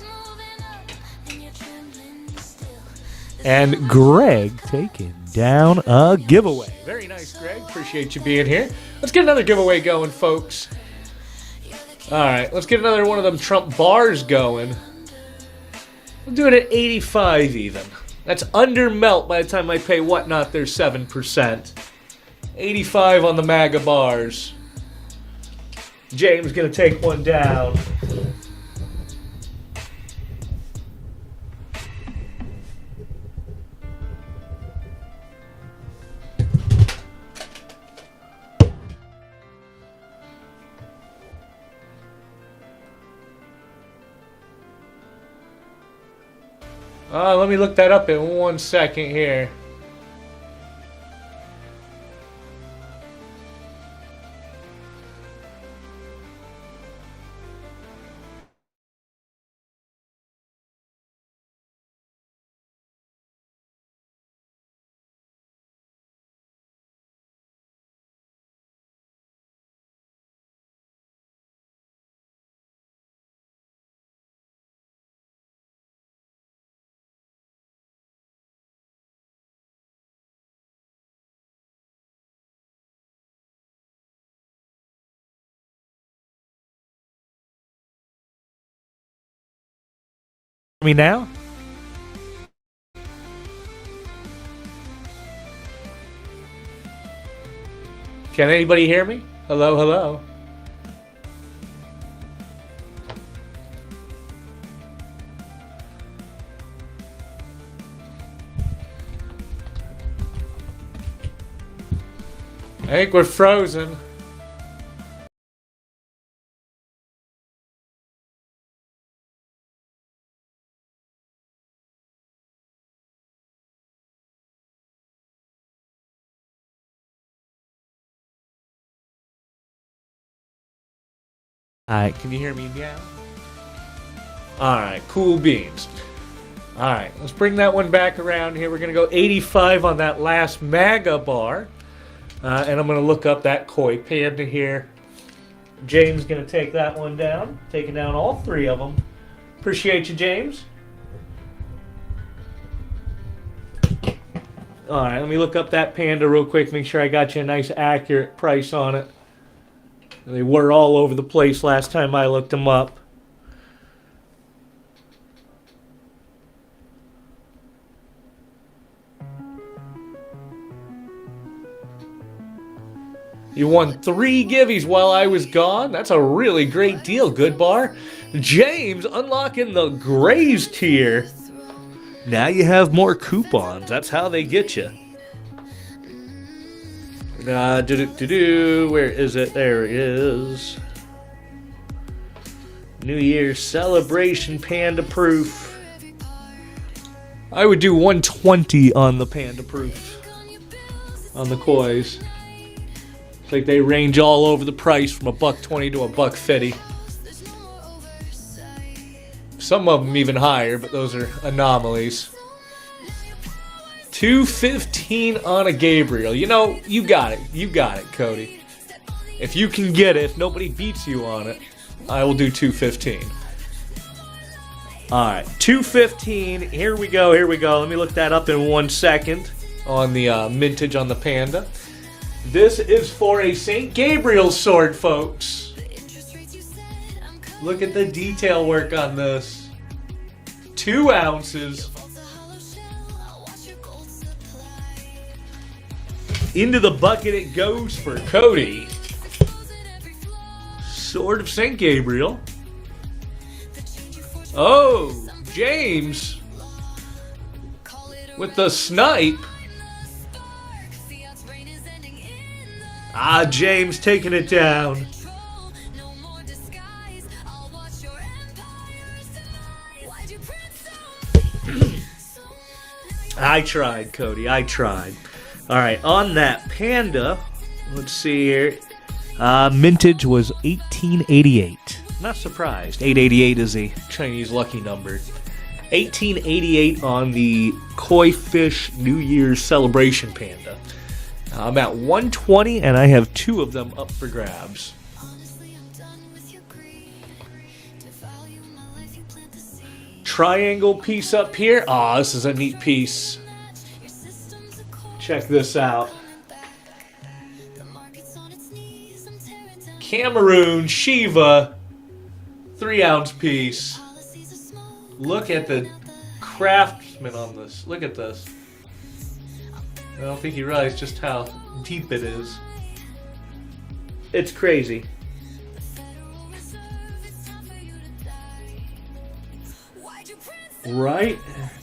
And Greg taking down a giveaway. Very nice, Greg. Appreciate you being here. Let's get another giveaway going, folks. Alright, let's get another one of them Trump bars going. We'll do it at 85 even. That's under melt by the time I pay Whatnot their 7%. 85 on the MAGA bars. James gonna take one down. Let me look that up in 1 second here. Me now? Can anybody hear me? Hello, hello. I think we're frozen. Alright, can you hear me now? Alright, cool beans. Alright, let's bring that one back around here. We're going to go 85 on that last MAGA bar. And I'm going to look up that koi panda here. James going to take that one down. Taking down all three of them. Appreciate you, James. Alright, let me look up that panda real quick. Make sure I got you a nice accurate price on it. They were all over the place last time I looked them up. You won 3 givvies while I was gone. That's a really great deal, Good Bar. James unlocking the Grays tier. Now you have more coupons. That's how they get you. Where is it? There it is. New Year's celebration panda proof. I would do 120 on the panda proof. On the kois. It's like they range all over the price from $1.20 to $1.50. Some of them even higher, but those are anomalies. $2.15 on a Gabriel. You know, you got it. You got it, Cody. If you can get it, if nobody beats you on it, I will do $2.15. Alright, $2.15. Here we go, here we go. Let me look that up in 1 second on the mintage on the panda. This is for a St. Gabriel sword, folks. Look at the detail work on this. 2 ounces. Into the bucket it goes for Cody. Sword of St. Gabriel. Oh, James. With the snipe. Ah, James taking it down. I tried, Cody. I tried. Alright, on that panda, let's see here. Mintage was 1888. Not surprised. 888 is a Chinese lucky number. 1888 on the koi fish New Year's celebration panda. I'm at 120 and I have 2 of them up for grabs. Triangle piece up here. Aw, this is a neat piece. Check this out. Cameroon Shiva 3-ounce piece. Look at the craftsman on this. Look at this. I don't think you realize just how deep it is. It's crazy. Right?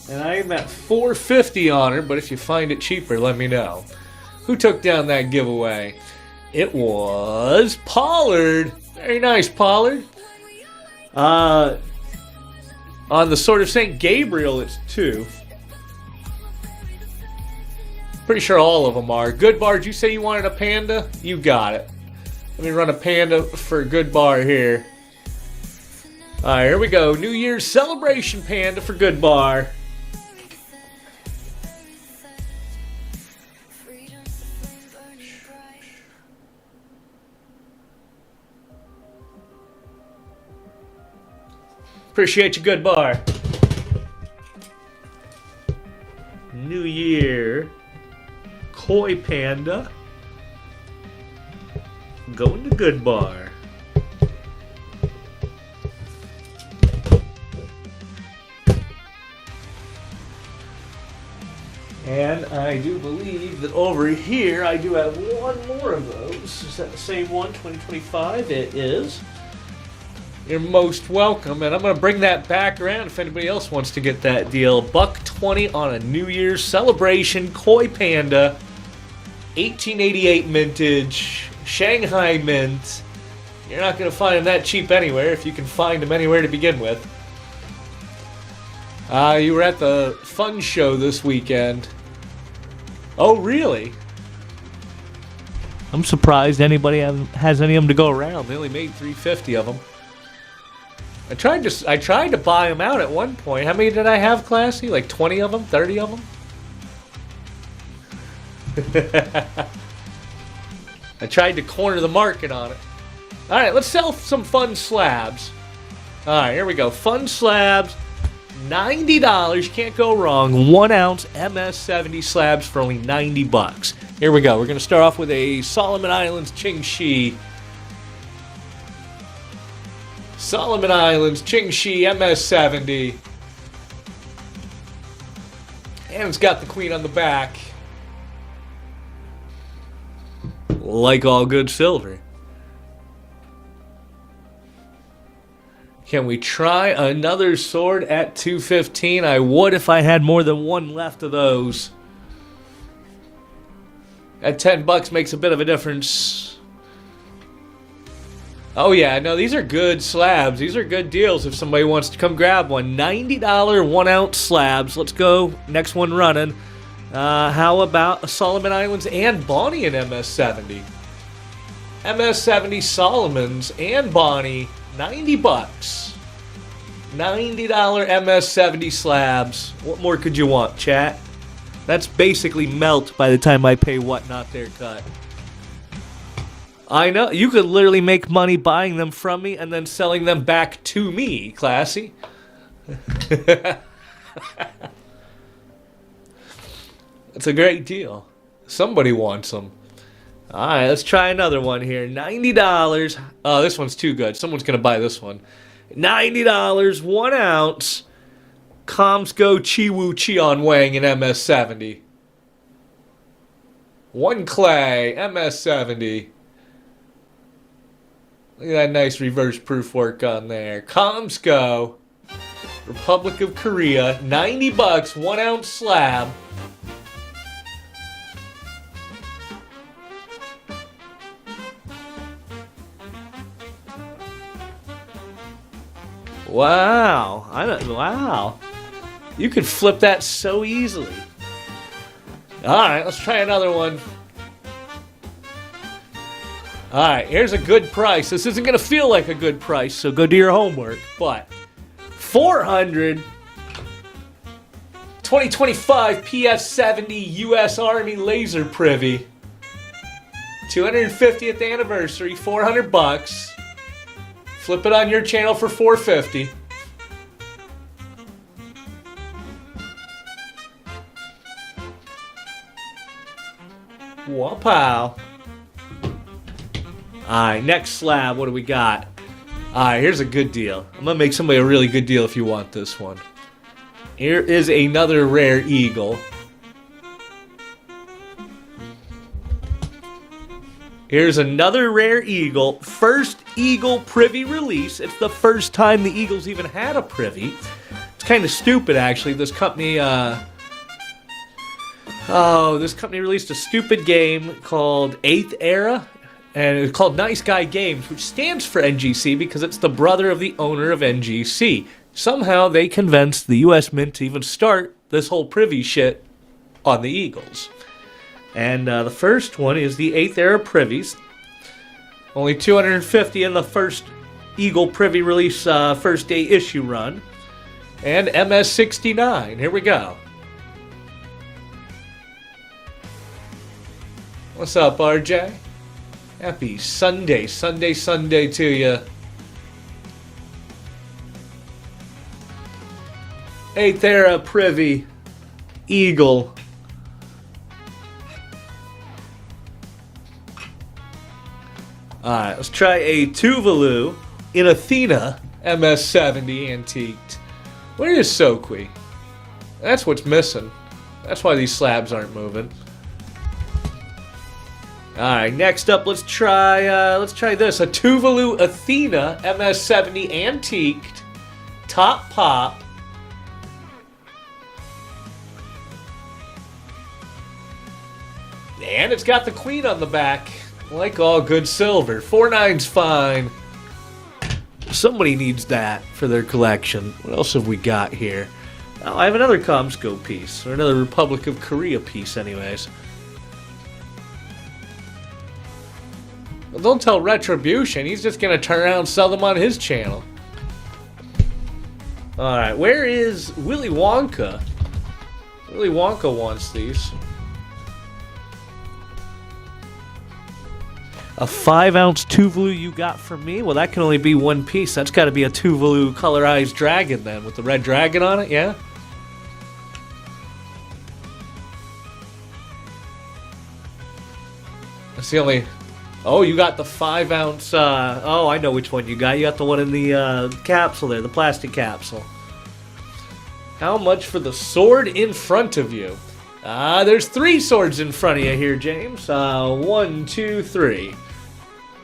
And I'm at $4.50 on her, but if you find it cheaper, let me know. Who took down that giveaway? It was Pollard. Very nice, Pollard. On the Sword of St. Gabriel, it's 2. Pretty sure all of them are. Good Bar, did you say you wanted a panda? You got it. Let me run a panda for Good Bar here. Alright, here we go. New Year's celebration panda for Good Bar. Appreciate you, Good Bar. New Year. Koi Panda. Going to Good Bar. And I do believe that over here I do have one more of those. Is that the same one, 2025? It is. You're most welcome, and I'm going to bring that back around if anybody else wants to get that deal. $120 on a New Year's celebration Koi Panda, 1888 vintage, Shanghai mint. You're not going to find them that cheap anywhere if you can find them anywhere to begin with. You were at the fun show this weekend. Oh, really? I'm surprised anybody has any of them to go around. They only made 350 of them. I tried to buy them out at one point. How many did I have, Classy? Like 20 of them? 30 of them? I tried to corner the market on it. Alright, let's sell some fun slabs. Alright, here we go. Fun slabs. $90. Can't go wrong. 1 ounce MS70 slabs for only $90. Here we go. We're going to start off with a Solomon Islands Qingxi. Solomon Islands Qingxi MS70. And it's got the queen on the back. Like all good silver. Can we try another sword at $215? I would if I had more than one left of those. At $10 makes a bit of a difference. Oh yeah, no, these are good slabs. These are good deals if somebody wants to come grab one. $90 1 ounce slabs. Let's go. Next one running. How about a Solomon Islands and Bonnie in MS70? MS70 Solomons and Bonnie. $90. $90 MS70 slabs. What more could you want, chat? That's basically melt by the time I pay Whatnot their cut. I know. You could literally make money buying them from me and then selling them back to me, Classy. It's a great deal. Somebody wants them. Alright, let's try another one here. $90. Oh, this one's too good. Someone's going to buy this one. $90, 1 ounce. Comsco Chiwu Cheon Wang in MS70. 1 clay, MS70. Look at that nice reverse proof work on there. Comsco, Republic of Korea. $90, 1 ounce slab. Wow. Wow. You could flip that so easily. Alright, let's try another one. Alright, here's a good price. This isn't going to feel like a good price, so go do your homework. But, 400 2025 PS70 US Army Laser Privy. 250th anniversary, $400. Flip it on your channel for $450. Wapow. Alright, next slab, what do we got? Alright, here's a good deal. I'm gonna make somebody a really good deal if you want this one. Here is another rare eagle. Here's another rare eagle. First eagle privy release. It's the first time the Eagles even had a privy. It's kind of stupid, actually. This company, this company released a stupid game called 8th Era. And it's called Nice Guy Games, which stands for NGC because it's the brother of the owner of NGC. somehow they convinced the U.S. Mint to even start this whole privy shit on the Eagles. And the first one is the 8th era privies. Only 250 in the first Eagle privy release first day issue run. And MS-69. Here we go. What's up, RJ? Happy Sunday to you. 8th era privy Eagle. Alright, let's try a Tuvalu in Athena MS-70 antiqued. Where is Soqui? That's what's missing. That's why these slabs aren't moving. Alright, next up let's try this. A Tuvalu Athena MS-70 antiqued. Top pop. And it's got the queen on the back. Like all good silver. 4.9's fine. Somebody needs that for their collection. What else have we got here? Oh, I have another Comscope piece. Or another Republic of Korea piece, anyways. Well, don't tell Retribution. He's just going to turn around and sell them on his channel. Alright, where is Willy Wonka? Willy Wonka wants these. A 5-ounce Tuvalu you got from me? Well, that can only be one piece. That's got to be a Tuvalu colorized dragon then, with the red dragon on it, yeah? That's the only... Oh, you got the 5-ounce... Oh, I know which one you got. You got the one in the capsule there, the plastic capsule. How much for the sword in front of you? There's 3 swords in front of you here, James. 1, 2, 3.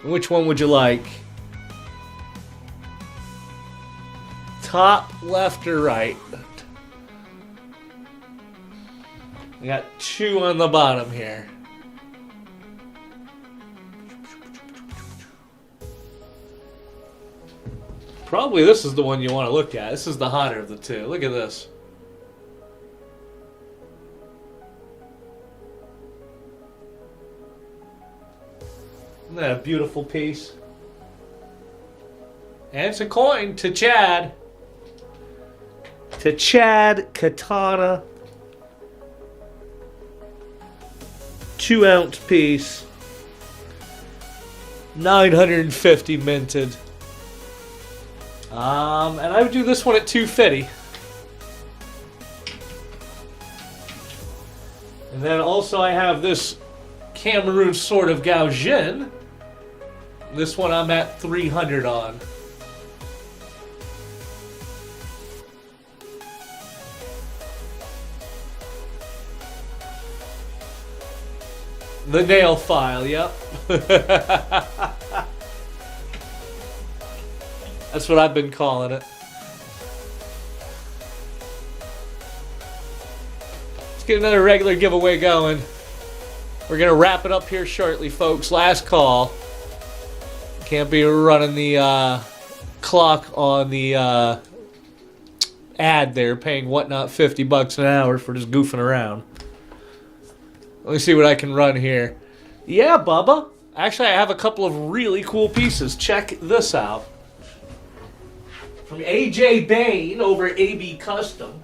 Which one would you like? Top, left, or right? We got 2 on the bottom here. Probably this is the one you want to look at. This is the hotter of the 2. Look at this. Isn't that a beautiful piece? And it's a coin to Chad. To Chad Katana. 2-ounce piece. 950 minted. And I would do this one at 250. And then also I have this Cameroon Sword of Gao Jin. This one I'm at 300 on. The nail file, yep. That's what I've been calling it. Let's get another regular giveaway going. We're going to wrap it up here shortly, folks. Last call. Can't be running the clock on the ad there, paying whatnot $50 an hour for just goofing around. Let me see what I can run here. Yeah, Bubba. Actually, I have a couple of really cool pieces. Check this out. From AJ Bain over at AB Custom.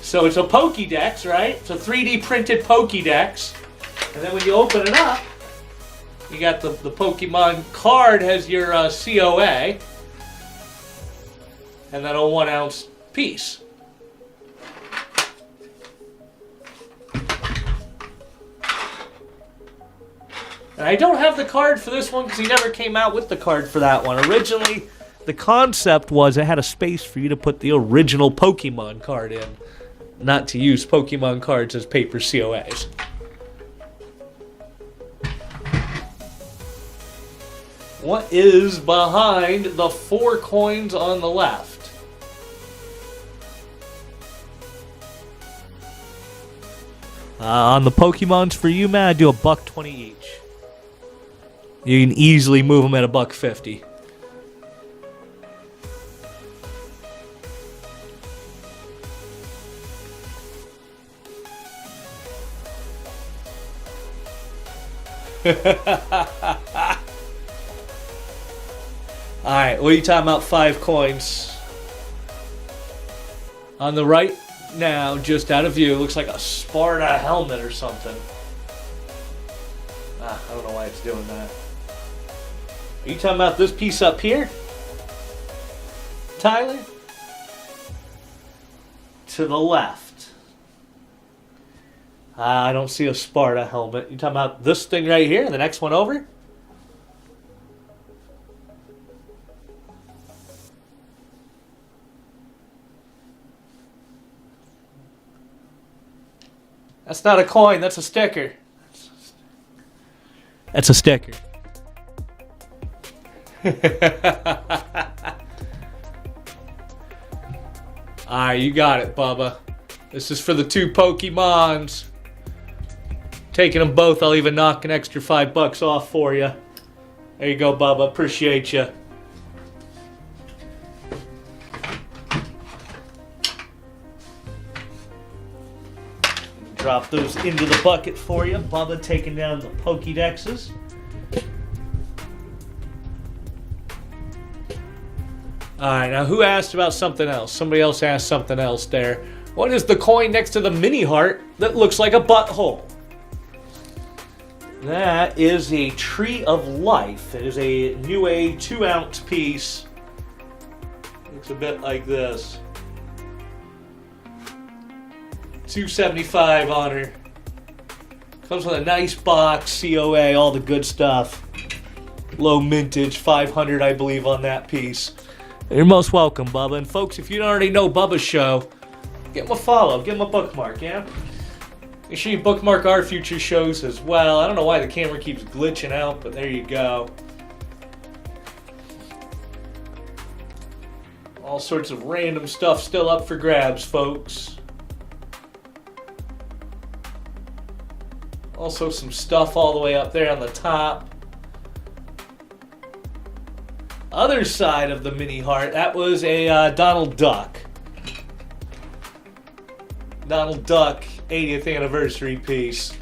So it's a Pokédex, right? It's a 3D printed Pokédex. And then when you open it up, you got the Pokemon card has your COA. And then a 1-ounce piece. And I don't have the card for this one because he never came out with the card for that one. Originally, the concept was it had a space for you to put the original Pokemon card in. Not to use Pokemon cards as paper COAs. What is behind the 4 coins on the left? On the Pokemons for you, man, I do $1.20 each. You can easily move them at $1.50. Alright, what are you talking about? 5 coins. On the right now, just out of view, looks like a Sparta helmet or something. I don't know why it's doing that. Are you talking about this piece up here, Tyler? To the left. I don't see a Sparta helmet. You talking about this thing right here? The next one over? That's not a coin, that's a sticker. That's a sticker. Alright, you got it, Bubba. This is for the 2 Pokemons. Taking them both, I'll even knock an extra $5 off for you. There you go, Bubba. Appreciate you. Drop those into the bucket for you. Bubba taking down the Pokédexes. Alright, now who asked about something else? Somebody else asked something else there. What is the coin next to the mini heart that looks like a butthole? That is a Tree of Life. It is a new 2-ounce piece. Looks a bit like this. $2.75 on her. Comes with a nice box, COA, all the good stuff. Low mintage, 500 I believe on that piece. You're most welcome, Bubba. And folks, if you don't already know Bubba's show, give him a follow, give him a bookmark, yeah? Make sure you bookmark our future shows as well. I don't know why the camera keeps glitching out, but there you go. All sorts of random stuff still up for grabs, folks. Also some stuff all the way up there on the top. Other side of the mini heart, that was a Donald Duck. Donald Duck 80th anniversary piece.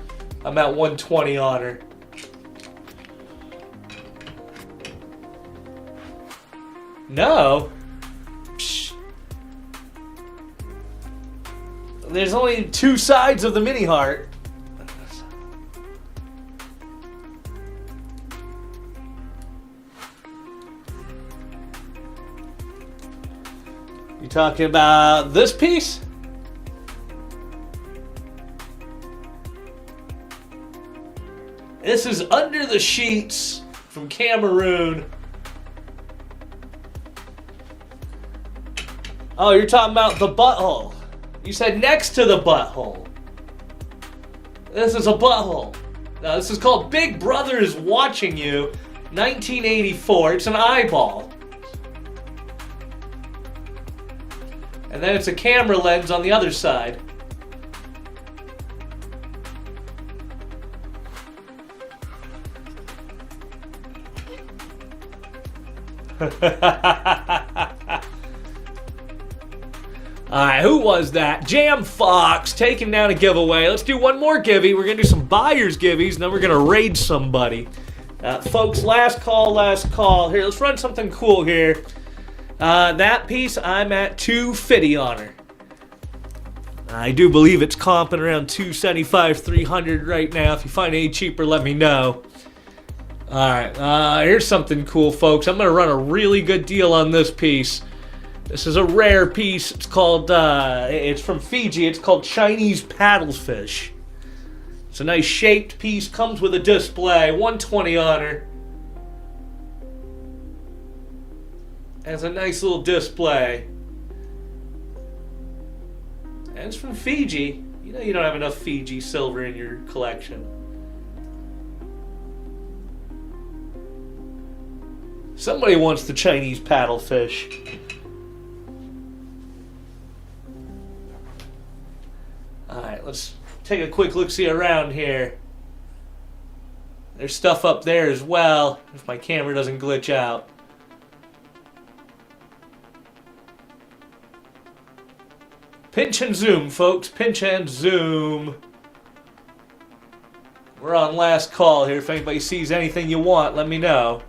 I'm at 120 on her. No. Psh. There's only 2 sides of the mini heart. You talking about this piece? This is Under the Sheets from Cameroon. Oh, you're talking about the butthole. You said next to the butthole. This is a butthole. Now, this is called Big Brother is Watching You, 1984. It's an eyeball. And then it's a camera lens on the other side. Alright, who was that? Jam Fox taking down a giveaway. Let's do one more givey. We're going to do some buyer's givvies, and then we're going to raid somebody. Folks, last call. Here, let's run something cool here. That piece, I'm at $250 on her. I do believe it's comping around $275, $300 right now. If you find any cheaper, let me know. Alright, here's something cool, folks. I'm going to run a really good deal on this piece. This is a rare piece. It's called, it's from Fiji. It's called Chinese paddlefish. It's a nice shaped piece. Comes with a display. 120 on her. Has a nice little display. And it's from Fiji. You know you don't have enough Fiji silver in your collection. Somebody wants the Chinese paddlefish. Alright, let's take a quick look-see around here. There's stuff up there as well, if my camera doesn't glitch out. Pinch and zoom, folks. Pinch and zoom. We're on last call here. If anybody sees anything you want, let me know.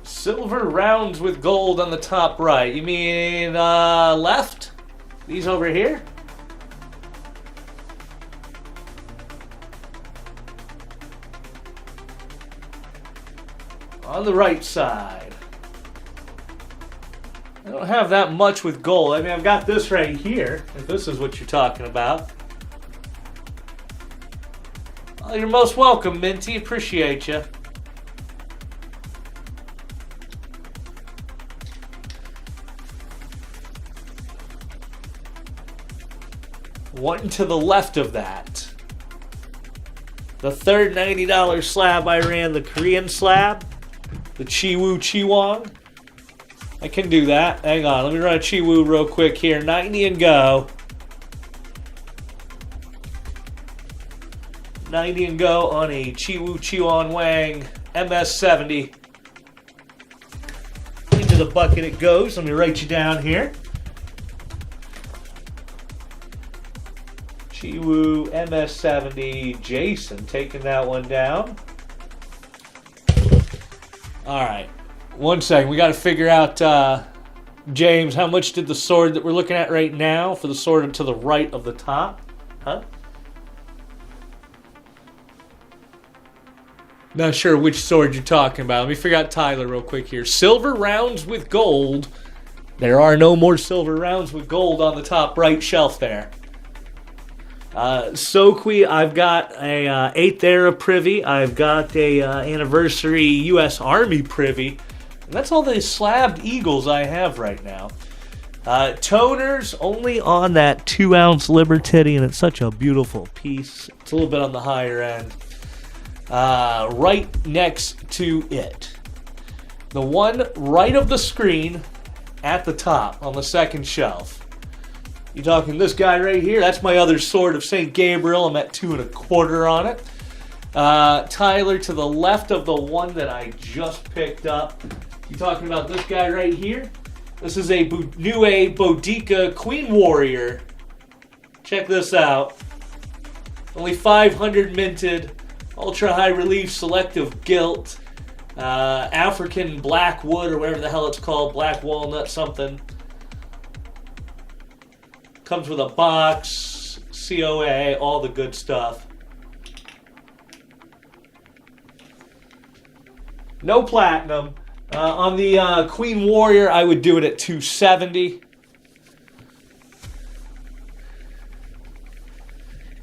Silver rounds with gold on the top right. You mean left? These over here? On the right side. I don't have that much with gold. I mean, I've got this right here, if this is what you're talking about. Oh, you're most welcome, Minty. Appreciate you. One to the left of that. The third $90 slab I ran, the Korean slab. The Chiwoo Chiwong. I can do that. Hang on, let me run a Chiwoo real quick here. 90 and go. 90 and go on a Chiwoo Chiwon Wang MS70. Into the bucket it goes. Let me write you down here. Chiwoo MS70 Jason taking that one down. Alright, 1 second. We got to figure out, James, how much did the sword that we're looking at right now for the sword to the right of the top? Huh? Not sure which sword you're talking about. Let me figure out Tyler real quick here. Silver rounds with gold. There are no more silver rounds with gold on the top right shelf there. Soqui, I've got a 8th era privy. I've got a anniversary U.S. Army privy. And that's all the slabbed eagles I have right now. Toners only on that 2-ounce Libertity, and it's such a beautiful piece. It's a little bit on the higher end. Right next to it. The one right of the screen at the top on the second shelf. You talking this guy right here? That's my other sword of St. Gabriel. I'm at 2 1/4 on it. Tyler, to the left of the one that I just picked up. You talking about this guy right here? This is a Niue Boudica Queen Warrior. Check this out. Only 500 minted. Ultra high relief selective gilt. African black wood or whatever the hell it's called. Black walnut something. Comes with a box, COA, all the good stuff. No platinum. On the Queen Warrior, I would do it at 270.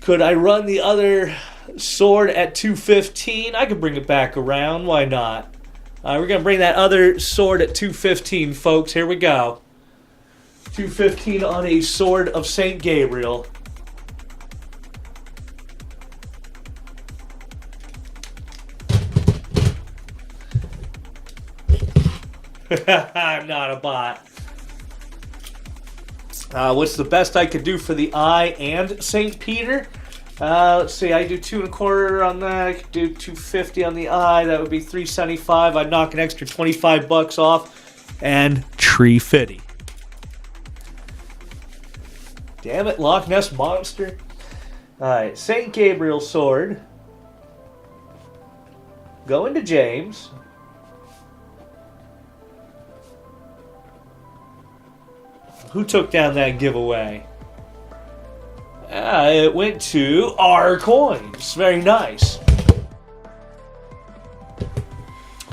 Could I run the other sword at 215? I could bring it back around. Why not? We're going to bring that other sword at 215, folks. Here we go. 215 on a sword of St. Gabriel. I'm not a bot. What's the best I could do for the eye and St. Peter? Let's see, I do 2 1/4 on that. I could do 250 on the eye. That would be 375. I'd knock an extra 25 bucks off. And tree fitty. Damn it, Loch Ness Monster. Alright, St. Gabriel sword. Going to James. Who took down that giveaway? It went to R Coins. Very nice.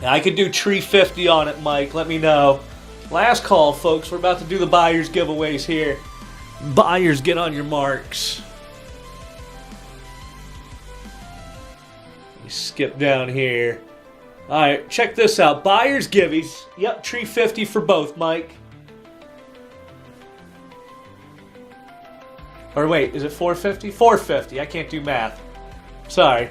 I could do tree 50 on it, Mike. Let me know. Last call, folks. We're about to do the buyers giveaways here. Buyers, get on your marks. Let me skip down here. Alright, check this out. Buyers giveies. Yep, tree 50 for both, Mike. Or wait, is it 450? 450. I can't do math. Sorry.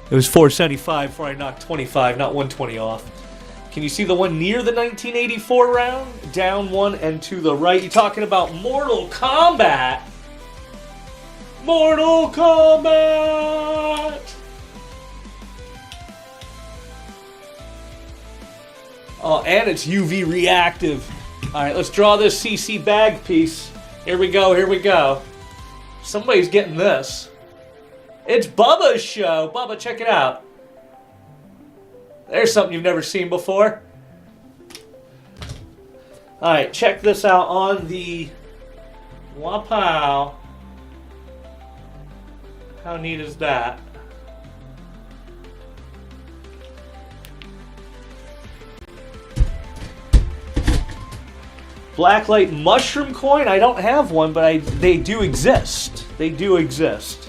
It was 475 before I knocked 25, not 120 off. Can you see the one near the 1984 round? Down one and to the right. You're talking about Mortal Kombat. Mortal Kombat! Oh, and it's UV reactive. All right, let's draw this CC bag piece. Here we go, here we go. Somebody's getting this. It's Bubba's show. Bubba, check it out. There's something you've never seen before. All right, check this out on the Wapow. How neat is that? Blacklight mushroom coin? I don't have one, but they do exist. They do exist.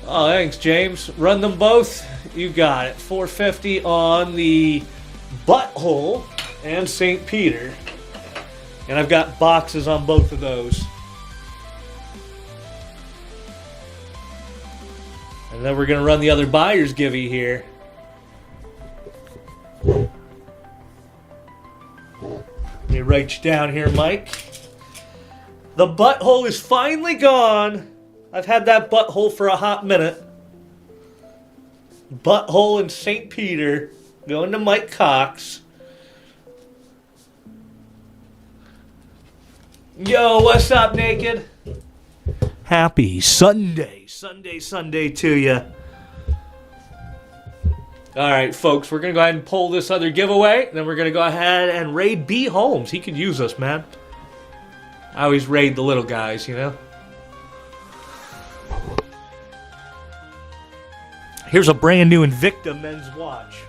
Oh, thanks, James. Run them both. You got it. $4.50 on the Butthole and St. Peter. And I've got boxes on both of those. And then we're going to run the other buyer's givey here. Let me write you down here, Mike. The Butthole is finally gone. I've had that Butthole for a hot minute. Butthole and St. Peter going to Mike Cox. Yo, what's up, Naked? Happy Sunday to you. All right, folks, we're going to go ahead and pull this other giveaway. Then we're going to go ahead and raid B. Holmes. He could use us, man. I always raid the little guys, you know? Here's a brand new Invicta men's watch.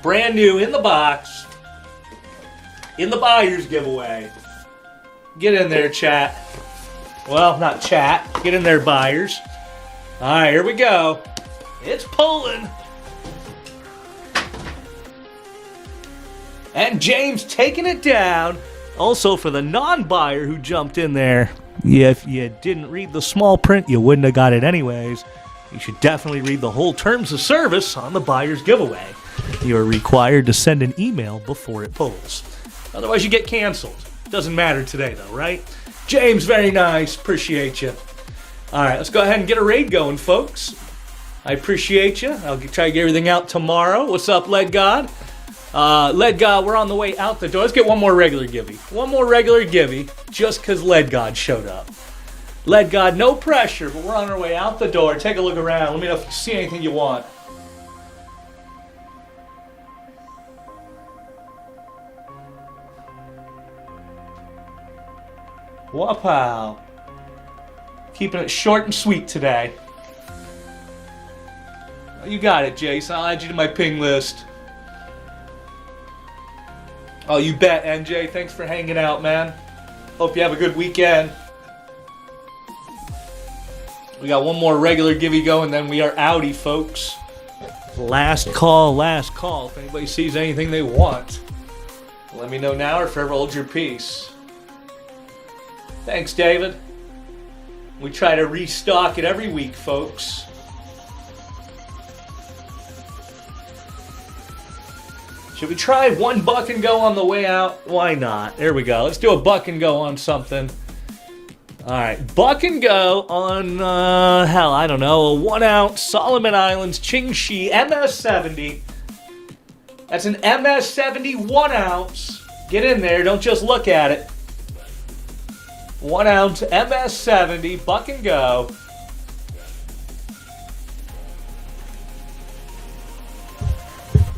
Brand new in the box. In the buyer's giveaway. Get in there, chat. Well, not chat. Get in there, buyers. All right, here we go. It's pulling. And James taking it down. Also, for the non-buyer who jumped in there, if you didn't read the small print, you wouldn't have got it anyways. You should definitely read the whole terms of service on the buyer's giveaway. You're required to send an email before it pulls. Otherwise, you get canceled. Doesn't matter today, though, right? James, very nice. Appreciate you. All right, let's go ahead and get a raid going, folks. I appreciate you. I'll try to get everything out tomorrow. What's up, Lead God? Lead God, we're on the way out the door. Let's get one more regular givey. One more regular givey, just because Lead God showed up. Lead God, no pressure, but we're on our way out the door. Take a look around. Let me know if you see anything you want. Wapow. Keeping it short and sweet today. You got it, Jace. I'll add you to my ping list. Oh, you bet, NJ. Thanks for hanging out, man. Hope you have a good weekend. We got one more regular givey going, then we are outie, folks. Last call, last call. If anybody sees anything they want, let me know now or forever hold your peace. Thanks, David. We try to restock it every week, folks. Should we try $1 and go on the way out? Why not? There we go. Let's do $1 and go on something. All right, buck and go on, hell, I don't know, a 1 ounce Solomon Islands Qingxi MS70. That's an MS70 1 ounce. Get in there, don't just look at it. 1 ounce MS70, buck and go.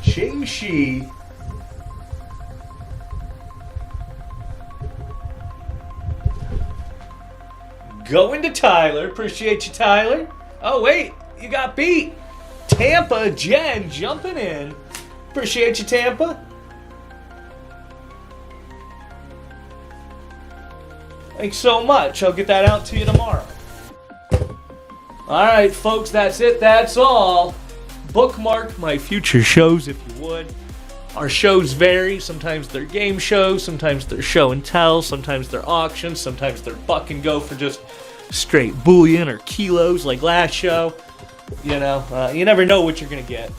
Qingxi. Going to Tyler. Appreciate you, Tyler. Oh, wait. You got beat. Tampa Jen jumping in. Appreciate you, Tampa. Thanks so much. I'll get that out to you tomorrow. All right, folks. That's it. That's all. Bookmark my future shows if you would. Our shows vary. Sometimes they're game shows. Sometimes they're show and tell. Sometimes they're auctions. Sometimes they're buck and go for just straight bullion or kilos like last show. You know, you never know what you're going to get.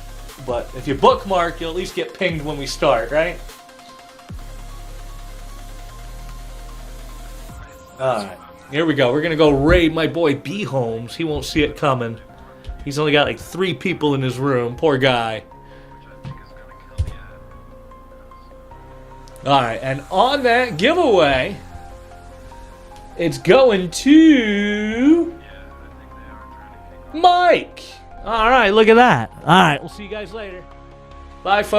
But if you bookmark, you'll at least get pinged when we start, right? Alright, here we go. We're going to go raid my boy B. Holmes. He won't see it coming. He's only got like 3 people in his room. Poor guy. Alright, and on that giveaway, it's going to Mike. Alright, look at that. Alright, we'll see you guys later. Bye, folks.